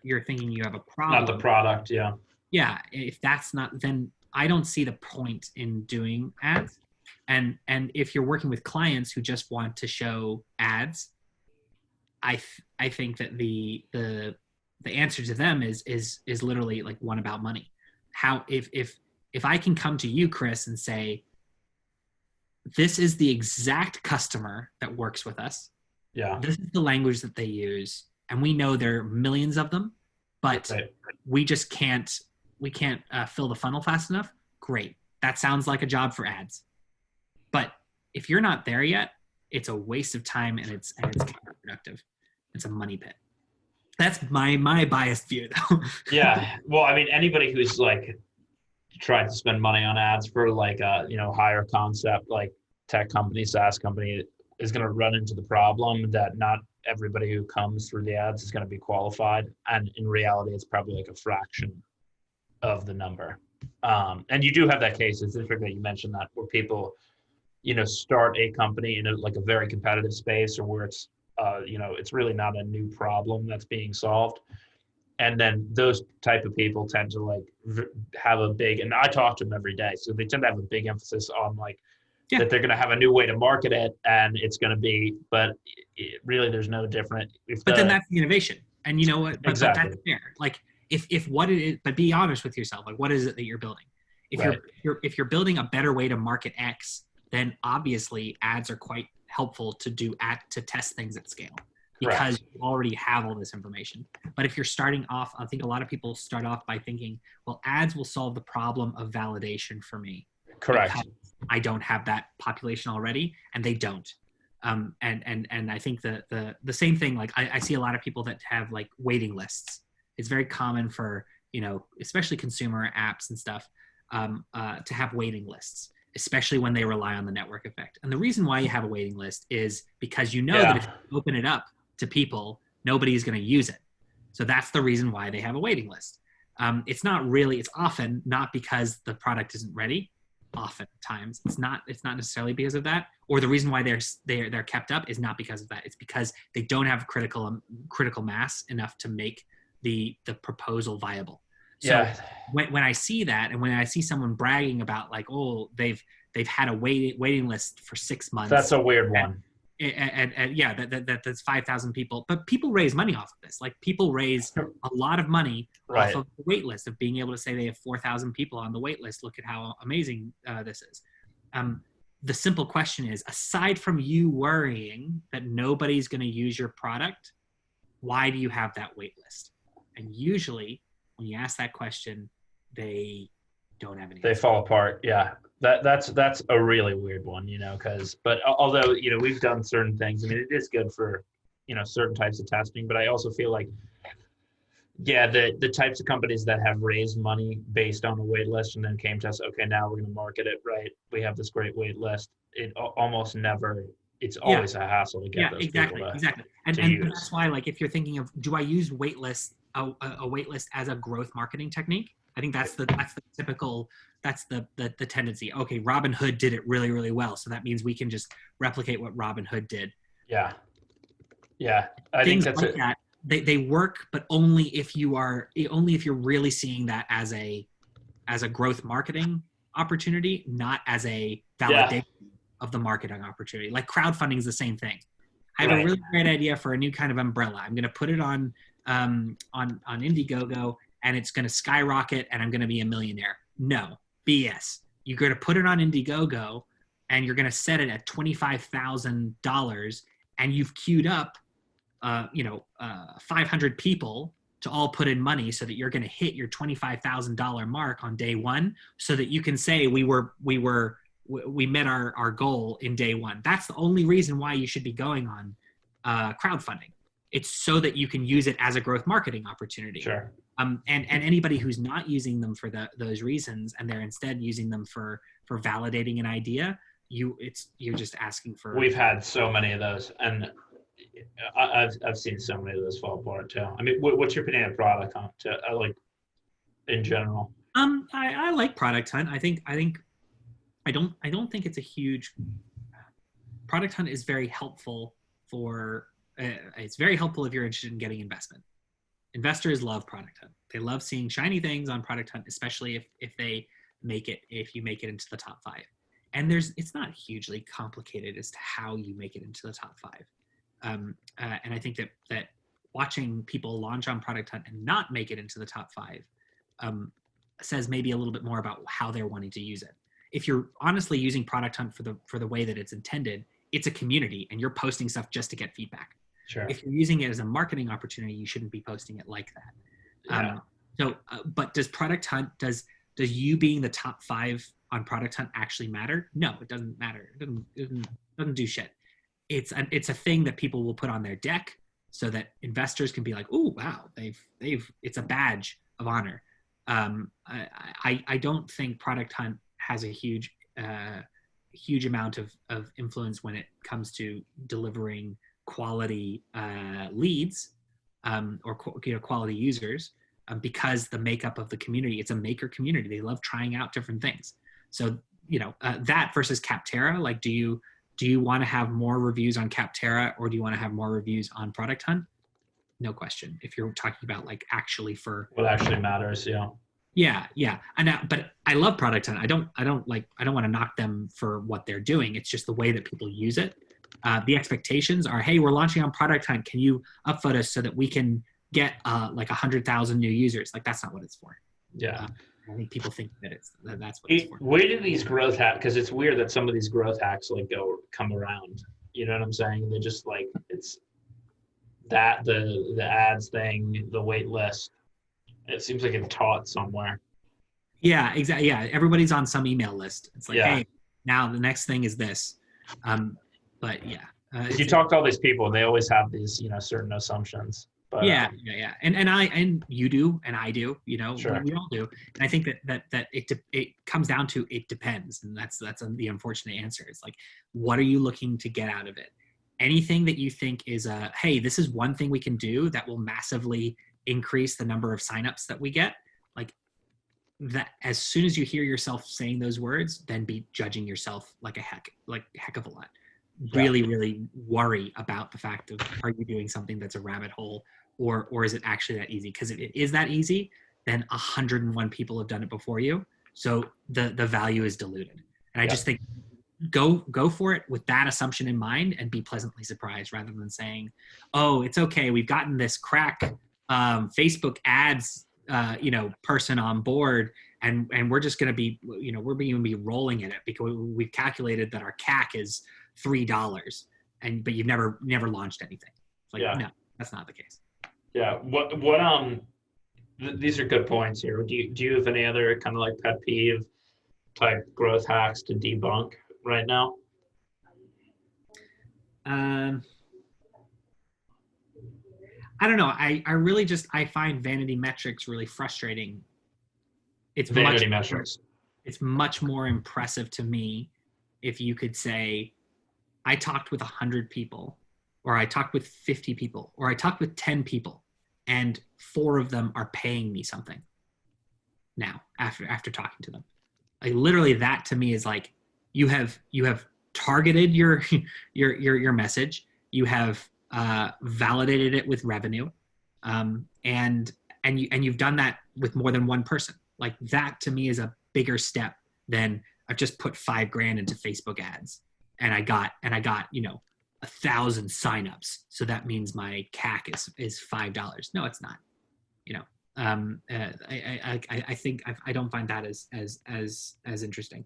you're thinking you have a problem, not the product, yeah. If that's not, then I don't see the point in doing ads. And if you're working with clients who just want to show ads, I think that the answer to them is literally like one about money. How if I can come to you, Chris, and say, this is the exact customer that works with us. Yeah. This is the language that they use, and we know there are millions of them, but we just can't fill the funnel fast enough. Great. That sounds like a job for ads. But if you're not there yet, it's a waste of time and it's counterproductive. It's a money pit. That's my biased view, though. Yeah. Well, I mean, anybody who's like tried to spend money on ads for like a higher concept like tech company, SaaS company, is going to run into the problem that not everybody who comes through the ads is going to be qualified, and in reality, it's probably like a fraction of the number. And you do have that case. It's interesting that you mentioned that, where people, start a company in a very competitive space, or where it's, it's really not a new problem that's being solved. And then those type of people tend to have a big, and I talk to them every day, so they tend to have a big emphasis on that they're going to have a new way to market it, and it's going to be, but really there's no different. Then that's the innovation. And you know what? But exactly. That's fair. Like if what it is, but be honest with yourself. Like, what is it that you're building? If you're building a better way to market X, then obviously ads are quite helpful to test things at scale, because you already have all this information. But if you're starting off, I think a lot of people start off by thinking, well, ads will solve the problem of validation for me. Correct. I don't have that population already, and they don't. And I think the same thing, like I see a lot of people that have like waiting lists. It's very common for, especially consumer apps and stuff, to have waiting lists, especially when they rely on the network effect. And the reason why you have a waiting list is because that if you open it up to people, nobody's going to use it. So that's the reason why they have a waiting list. It's often not because the product isn't ready. Oftentimes it's not necessarily because of that, or the reason why they're kept up is not because of that. It's because they don't have critical mass enough to make the proposal viable. So when I see that, and when I see someone bragging about like, oh, they've had a waiting list for 6 months, that's a weird one. And yeah, that's 5,000 people, but people raise money off of this. Like people raise a lot of money off of the wait list, of being able to say they have 4,000 people on the wait list. Look at how amazing this is. The simple question is, aside from you worrying that nobody's going to use your product, why do you have that wait list? And usually when you ask that question, they don't have any. They fall apart. Yeah. That's a really weird one, but although, we've done certain things, I mean, it is good for, certain types of testing, but I also feel like, the types of companies that have raised money based on a wait list and then came to us, okay, now we're going to market it, right? We have this great wait list. It almost never, it's always a hassle to get those people to And use. that's why, like, if you're thinking of, do I use a wait list as a growth marketing technique? I think that's the typical, that's the tendency. Okay, Robin Hood did it really, really well, so that means we can just replicate what Robin Hood did. Yeah. I Things think that's like that. They work, but only if you're really seeing that as a growth marketing opportunity, not as a validation of the marketing opportunity. Like crowdfunding is the same thing. I have a really great idea for a new kind of umbrella. I'm going to put it on Indiegogo, and it's going to skyrocket, and I'm going to be a millionaire. No, BS. You're going to put it on Indiegogo, and you're going to set it at $25,000, and you've queued up, 500 people to all put in money, so that you're going to hit your $25,000 mark on day one, so that you can say we met our goal in day one. That's the only reason why you should be going on crowdfunding. It's so that you can use it as a growth marketing opportunity. Sure. And anybody who's not using them for those reasons, and they're instead using them for validating an idea, you're just asking for. We've had so many of those, and I've seen so many of those fall apart too. I mean, what's your opinion of Product Hunt? Like in general. I like Product Hunt. I don't think it's a huge. Product Hunt is very helpful for. It's very helpful if you're interested in getting investment. Investors love Product Hunt. They love seeing shiny things on Product Hunt, especially if you make it into the top 5. And it's not hugely complicated as to how you make it into the top 5. And I think that watching people launch on Product Hunt and not make it into the top 5 says maybe a little bit more about how they're wanting to use it. If you're honestly using Product Hunt for the way that it's intended, it's a community, and you're posting stuff just to get feedback. Sure. If you're using it as a marketing opportunity, you shouldn't be posting it like that. But does Product Hunt, does you being the top 5 on Product Hunt actually matter? No, it doesn't matter. It doesn't do shit. It's a thing that people will put on their deck so that investors can be like, oh wow, it's a badge of honor. I don't think Product Hunt has a huge amount of influence when it comes to delivering quality leads or quality users, because the makeup of the community, it's a maker community. They love trying out different things. So that versus Capterra, like do you want to have more reviews on Capterra, or do you want to have more reviews on Product Hunt? No question. If you're talking about like actually for what actually matters, Yeah. But I love Product Hunt. I don't want to knock them for what they're doing. It's just the way that people use it. The expectations are, hey, we're launching on Product Hunt. Can you upvote us so that we can get like 100,000 new users? Like that's not what it's for. Yeah. I think people think that's what it's for. Where do these growth hacks? Because it's weird that some of these growth hacks come around. You know what I'm saying? They're just like, it's that the ads thing, the wait list. It seems like it's taught somewhere. Yeah, exactly. Yeah, everybody's on some email list. It's like, hey, now the next thing is this. But yeah, you talk to all these people, and they always have these, certain assumptions. But, and you do, and I do. Sure. We all do. And I think that it comes down to it depends, and that's the unfortunate answer. It's like, what are you looking to get out of it? Anything that you think is hey, this is one thing we can do that will massively increase the number of signups that we get, like that, as soon as you hear yourself saying those words, then be judging yourself like a heck of a lot. Really, really worry about the fact of, are you doing something that's a rabbit hole, or is it actually that easy? Because if it is that easy, then 101 people have done it before you. So the value is diluted. And I just think go for it with that assumption in mind and be pleasantly surprised, rather than saying, oh, it's okay, we've gotten this crack Facebook ads person on board, and we're just going to be, we're going to be rolling in it because we've calculated that our CAC is $3, but you've never launched anything. It's like, no, that's not the case. Yeah. These are good points here. Do you have any other kind of like pet peeve type growth hacks to debunk right now? I don't know. I find vanity metrics really frustrating. It's vanity metrics. It's much more impressive to me if you could say, I talked with 100 people, or I talked with 50 people, or I talked with 10 people, and 4 of them are paying me something now after talking to them. Like, literally, that to me is like, you have targeted your message, you have validated it with revenue, and you've done that with more than one person. Like, that to me is a bigger step than I've just put $5,000 into Facebook ads and I got 1,000 signups. So that means my CAC is $5. No, it's not. I think I don't find that as interesting.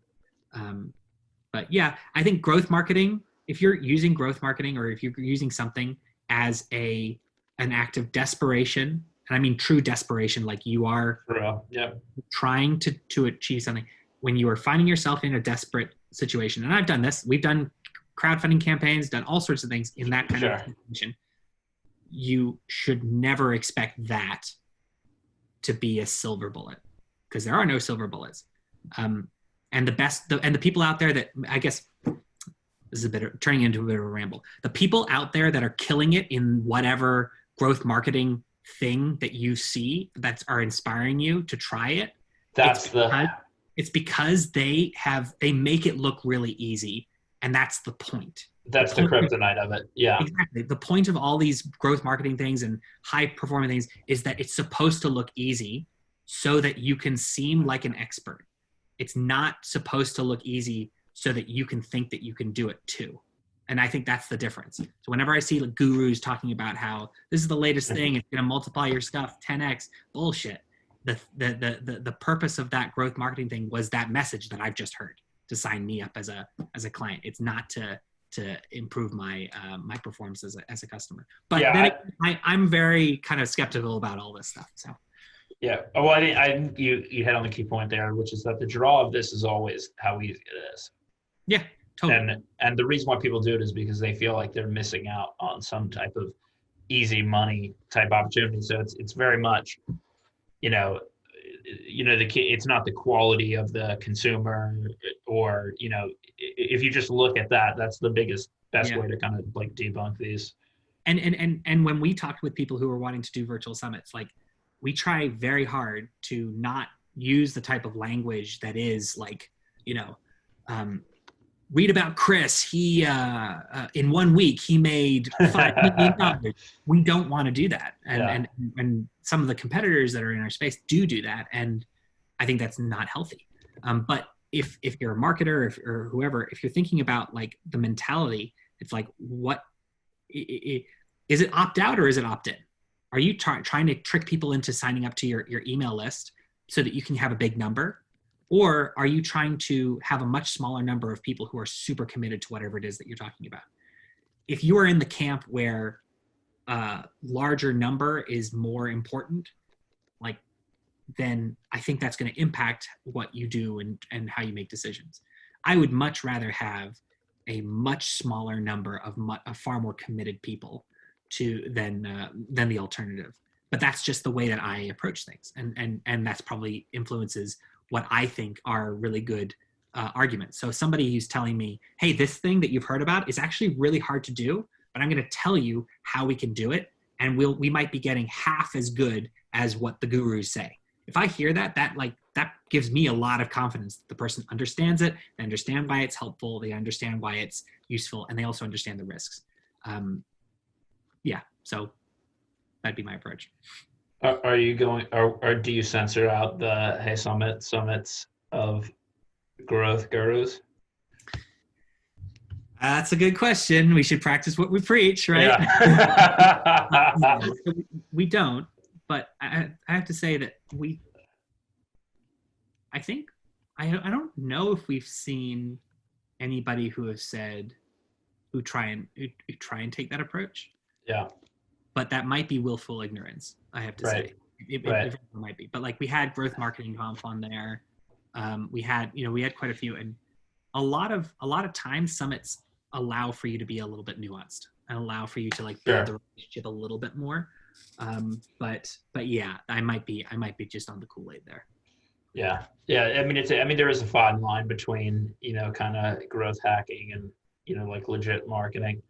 But yeah, I think growth marketing, if you're using growth marketing, or if you're using something as an act of desperation, and I mean true desperation, like you are trying to achieve something, when you are finding yourself in a desperate situation, and I've done this, we've done crowdfunding campaigns, done all sorts of things in that kind of situation, you should never expect that to be a silver bullet, because there are no silver bullets. And the people out there that, I guess this is turning into a bit of a ramble, the people out there that are killing it in whatever growth marketing thing that you see that are inspiring you to try it, it's because they make it look really easy, and that's the point. That's the kryptonite of it. Yeah, exactly. The point of all these growth marketing things and high performing things is that it's supposed to look easy so that you can seem like an expert. It's not supposed to look easy so that you can think that you can do it too. And I think that's the difference. So whenever I see gurus talking about how this is the latest thing, it's going to multiply your stuff 10x, bullshit. The purpose of that growth marketing thing was that message that I've just heard to sign me up as a client. It's not to improve my performance as a customer. But I'm very kind of skeptical about all this stuff. So. Yeah. Well, I you hit on the key point there, which is that the draw of this is always how easy it is. Yeah, totally. And the reason why people do it is because they feel like they're missing out on some type of easy money type opportunity. So it's very much, the key. It's not the quality of the consumer, or if you just look at that, that's the best way to kind of like debunk these. And when we talked with people who are wanting to do virtual summits, like, we try very hard to not use the type of language that is like, read about Chris. He, in 1 week, he made $5 million. We don't want to do that. And some of the competitors that are in our space do that. And I think that's not healthy. But if you're a marketer, or whoever, if you're thinking about like the mentality, it's like, what is it, opt out or is it opt in? Are you trying to trick people into signing up to your email list so that you can have a big number? Or are you trying to have a much smaller number of people who are super committed to whatever it is that you're talking about? If you are in the camp where larger number is more important, then I think that's going to impact what you do and how you make decisions. I would much rather have a much smaller number of far more committed people than the alternative. But that's just the way that I approach things, and that's probably influences what I think are really good arguments. So somebody who's telling me, hey, this thing that you've heard about is actually really hard to do, but I'm going to tell you how we can do it, and we might be getting half as good as what the gurus say. If I hear that gives me a lot of confidence that the person understands it, they understand why it's helpful, they understand why it's useful, and they also understand the risks. So that'd be my approach. Are you going, or do you censor out the HeySummit summits of growth gurus? That's a good question. We should practice what we preach, right? Yeah. We don't, but I have to say that I don't know if we've seen anybody who try and take that approach. Yeah. But that might be willful ignorance, I have to say. It might be. But like we had growth marketing conf on there. We had quite a few, and a lot of times summits allow for you to be a little bit nuanced and allow for you to like build the relationship a little bit more. But yeah, I might be just on the Kool-Aid there. Yeah. I mean, there is a fine line between, kind of growth hacking and, like legit marketing,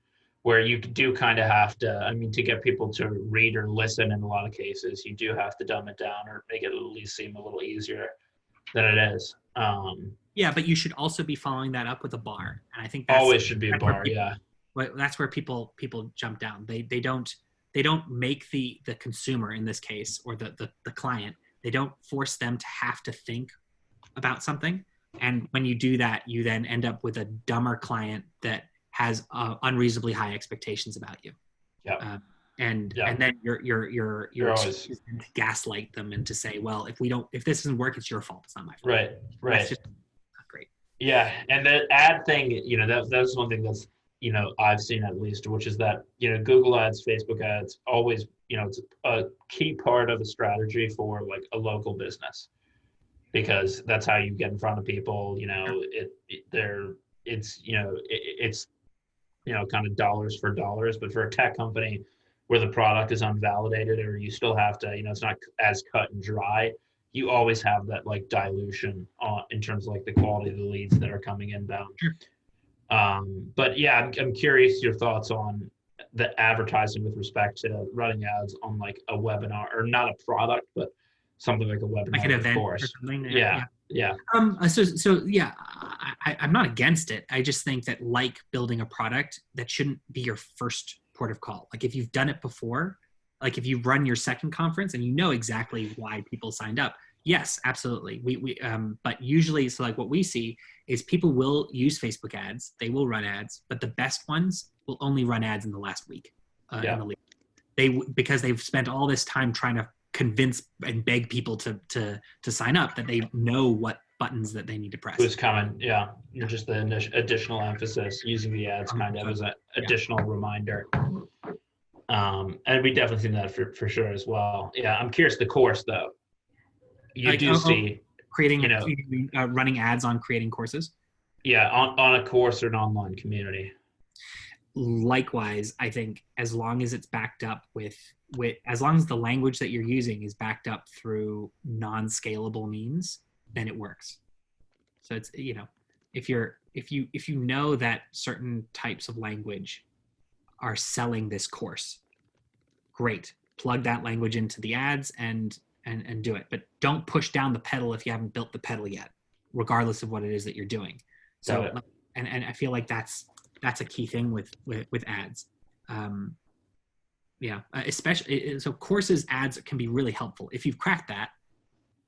where you do kind of have to, to get people to read or listen in a lot of cases, you do have to dumb it down or make it at least seem a little easier than it is. Yeah, but you should also be following that up with a bar. And I think always should be a bar, That's where people jump down. They don't make the consumer in this case, or the client, they don't force them to have to think about something. And when you do that, you then end up with a dumber client that has unreasonably high expectations about you. Yeah. And then you're always to gaslight them and to say, well, if this doesn't work, it's your fault. It's not my fault. Right. That's just not great. Yeah. And the ad thing, that's one thing that's, I've seen at least, which is that, Google ads, Facebook ads, always, it's a key part of the strategy for like a local business, because that's how you get in front of people. It's kind of dollars for dollars, but for a tech company where the product is unvalidated, or you still have to, it's not as cut and dry, you always have that like dilution in terms of like the quality of the leads that are coming inbound. Sure. But yeah, I'm curious your thoughts on the advertising with respect to running ads on like a webinar, or not a product, but something like a webinar, like an event course. Or something. Yeah. So yeah, I'm not against it. I just think that, like building a product, that shouldn't be your first port of call. Like if you've done it before, like if you run your second conference and you know exactly why people signed up, yes, absolutely. But usually, so like what we see is people will use Facebook ads, they will run ads, but the best ones will only run ads in the last week. In the lead. Because they've spent all this time trying to convince and beg people to sign up, that they know what buttons that they need to press. Who's coming, just the additional emphasis, using the ads kind of as an additional reminder. And we definitely seen that for sure as well. Yeah, I'm curious, the course though. You see creating, running ads on creating courses? Yeah, on a course or an online community. Likewise, I think as long as it's backed up with as long as the language that you're using is backed up through non-scalable means, then it works. So it's, if you know that certain types of language are selling this course, great, plug that language into the ads and do it. But don't push down the pedal if you haven't built the pedal yet, regardless of what it is that you're doing. So, and I feel like that's a key thing with ads. Especially, so courses ads can be really helpful. If you've cracked that,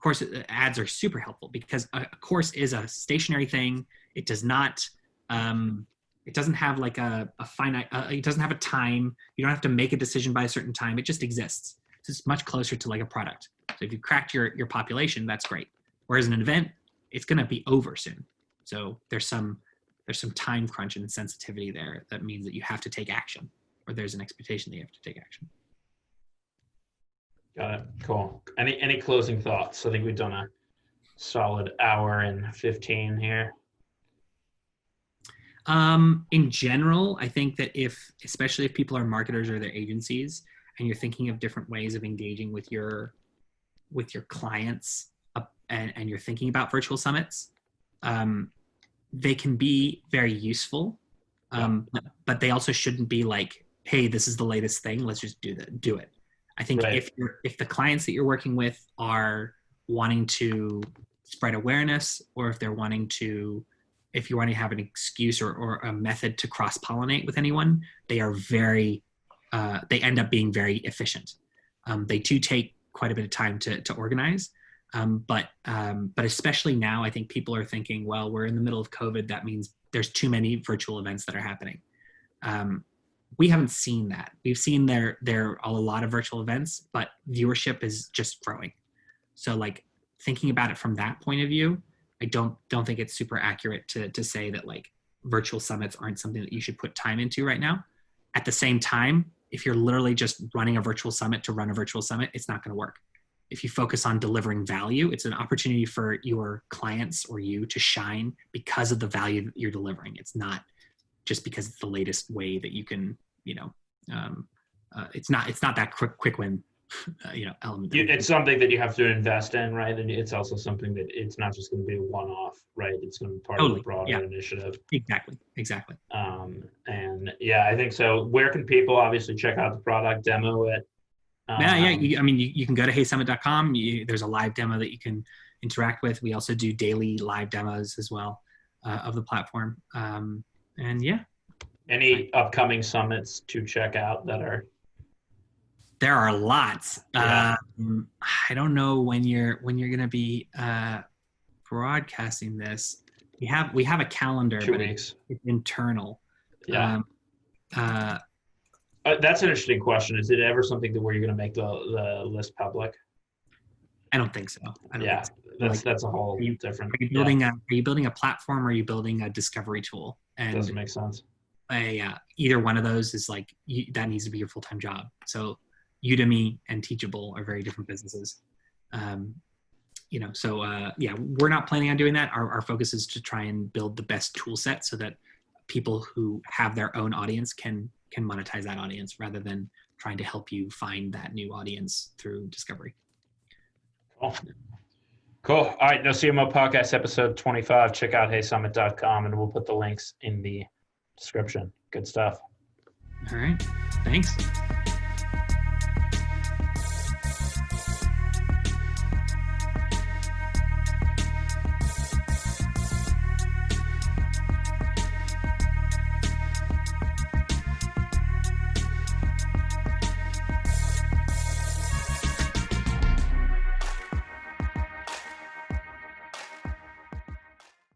course ads are super helpful, because a course is a stationary thing. It does not, it doesn't have like a finite, it doesn't have a time. You don't have to make a decision by a certain time. It just exists. So it's much closer to like a product. So if you cracked your population, that's great. Whereas an event, it's going to be over soon. So there's some time crunch and sensitivity there that means that you have to take action, or there's an expectation that you have to take action. Got it. Cool. Any closing thoughts? I think we've done a solid hour and 15 here. In general, I think that especially if people are marketers or their agencies, and you're thinking of different ways of engaging with your clients, and you're thinking about virtual summits, they can be very useful, but they also shouldn't be like hey, this is the latest thing. Let's just do it. I think Right. if the clients that you're working with are wanting to spread awareness, or if you're wanting to have an excuse or a method to cross-pollinate with anyone, they end up being very efficient. They do take quite a bit of time to organize. But especially now, I think people are thinking, well, we're in the middle of COVID. That means there's too many virtual events that are happening. We haven't seen that. We've seen there are a lot of virtual events, but viewership is just growing. So like thinking about it from that point of view, I don't think it's super accurate to say that like virtual summits aren't something that you should put time into right now. At the same time, if you're literally just running a virtual summit to run a virtual summit, it's not going to work. If you focus on delivering value, it's an opportunity for your clients or you to shine because of the value that you're delivering. It's not just because it's the latest way that you can, it's not that quick win, element. It's something that you have to invest in, right? And it's also something that it's not just going to be a one-off, right? It's going to be part of a broader initiative. Exactly. And yeah, I think so. Where can people obviously check out the product, demo it? You can go to HeySummit.com. There's a live demo that you can interact with. We also do daily live demos as well of the platform. Any upcoming summits to check out that are? There are lots. Yeah. I don't know when you're going to be broadcasting this. We have a calendar. 2 weeks. It's internal. Yeah. That's an interesting question. Is it ever something where you're going to make the list public? I don't think so. That's a whole different. Are you building a platform, or are you building a discovery tool? And doesn't make sense. Either one of those is like that needs to be your full-time job. So Udemy and Teachable are very different businesses. We're not planning on doing that. Our focus is to try and build the best tool set so that people who have their own audience can monetize that audience rather than trying to help you find that new audience through discovery. Cool. All right. No CMO Podcast episode 25. Check out HeySummit.com and we'll put the links in the description. Good stuff. All right. Thanks.